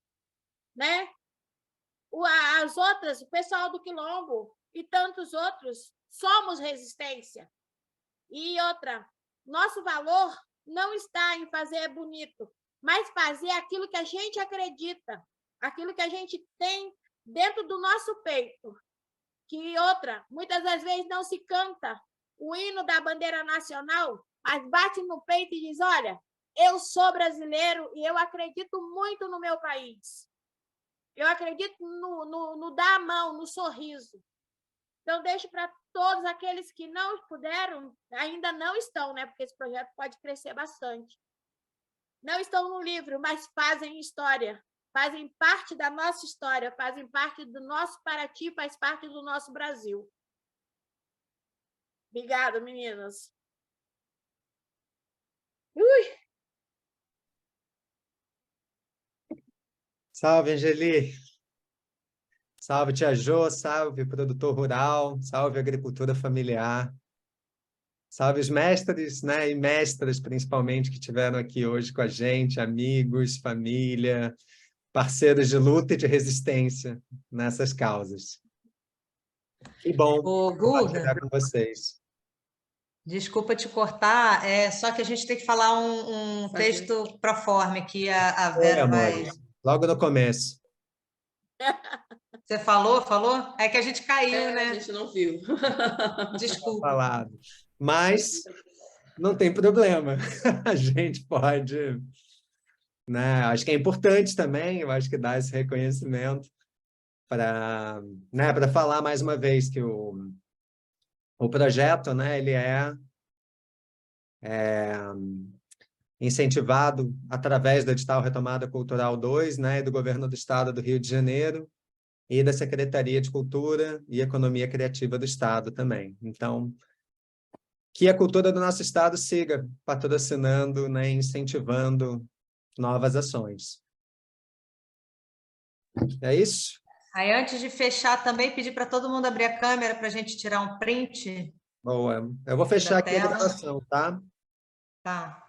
né? As outras, o pessoal do Quilombo e tantos outros, somos resistência. E outra, nosso valor não está em fazer bonito, mas fazer aquilo que a gente acredita, aquilo que a gente tem dentro do nosso peito. Que outra, muitas das vezes não se canta o hino da bandeira nacional, mas bate no peito e diz, olha, eu sou brasileiro e eu acredito muito no meu país. Eu acredito no dar a mão, no sorriso. Então, deixo para todos aqueles que não puderam, ainda não estão, né? Porque esse projeto pode crescer bastante. Não estão no livro, mas fazem história. Fazem parte da nossa história, fazem parte do nosso Paraty, faz parte do nosso Brasil. Obrigada, meninas. Salve, Angeli. Salve, tia Jô, salve, produtor rural, salve, agricultura familiar. Salve os mestres, né, e mestras, principalmente, que estiveram aqui hoje com a gente, amigos, família, parceiros de luta e de resistência nessas causas. Que bom Ô, compartilhar Guga, com vocês. desculpa te cortar, só que a gente tem que falar um texto proforme que a Oi, Vera vai... amores. Logo no começo. Você falou? É que a gente caiu, né? A gente não viu. Desculpa. Falado. Mas não tem problema. A gente pode, né? Acho que é importante também, eu acho que dar esse reconhecimento para, né, para falar mais uma vez que o projeto, né, ele é incentivado através do edital Retomada Cultural 2, né, e do Governo do Estado do Rio de Janeiro e da Secretaria de Cultura e Economia Criativa do Estado também. Então, que a cultura do nosso Estado siga patrocinando, né, incentivando novas ações. É isso? Aí, antes de fechar, também pedir para todo mundo abrir a câmera para a gente tirar um print. Boa. Eu vou fechar aqui a gravação, tá? Tá.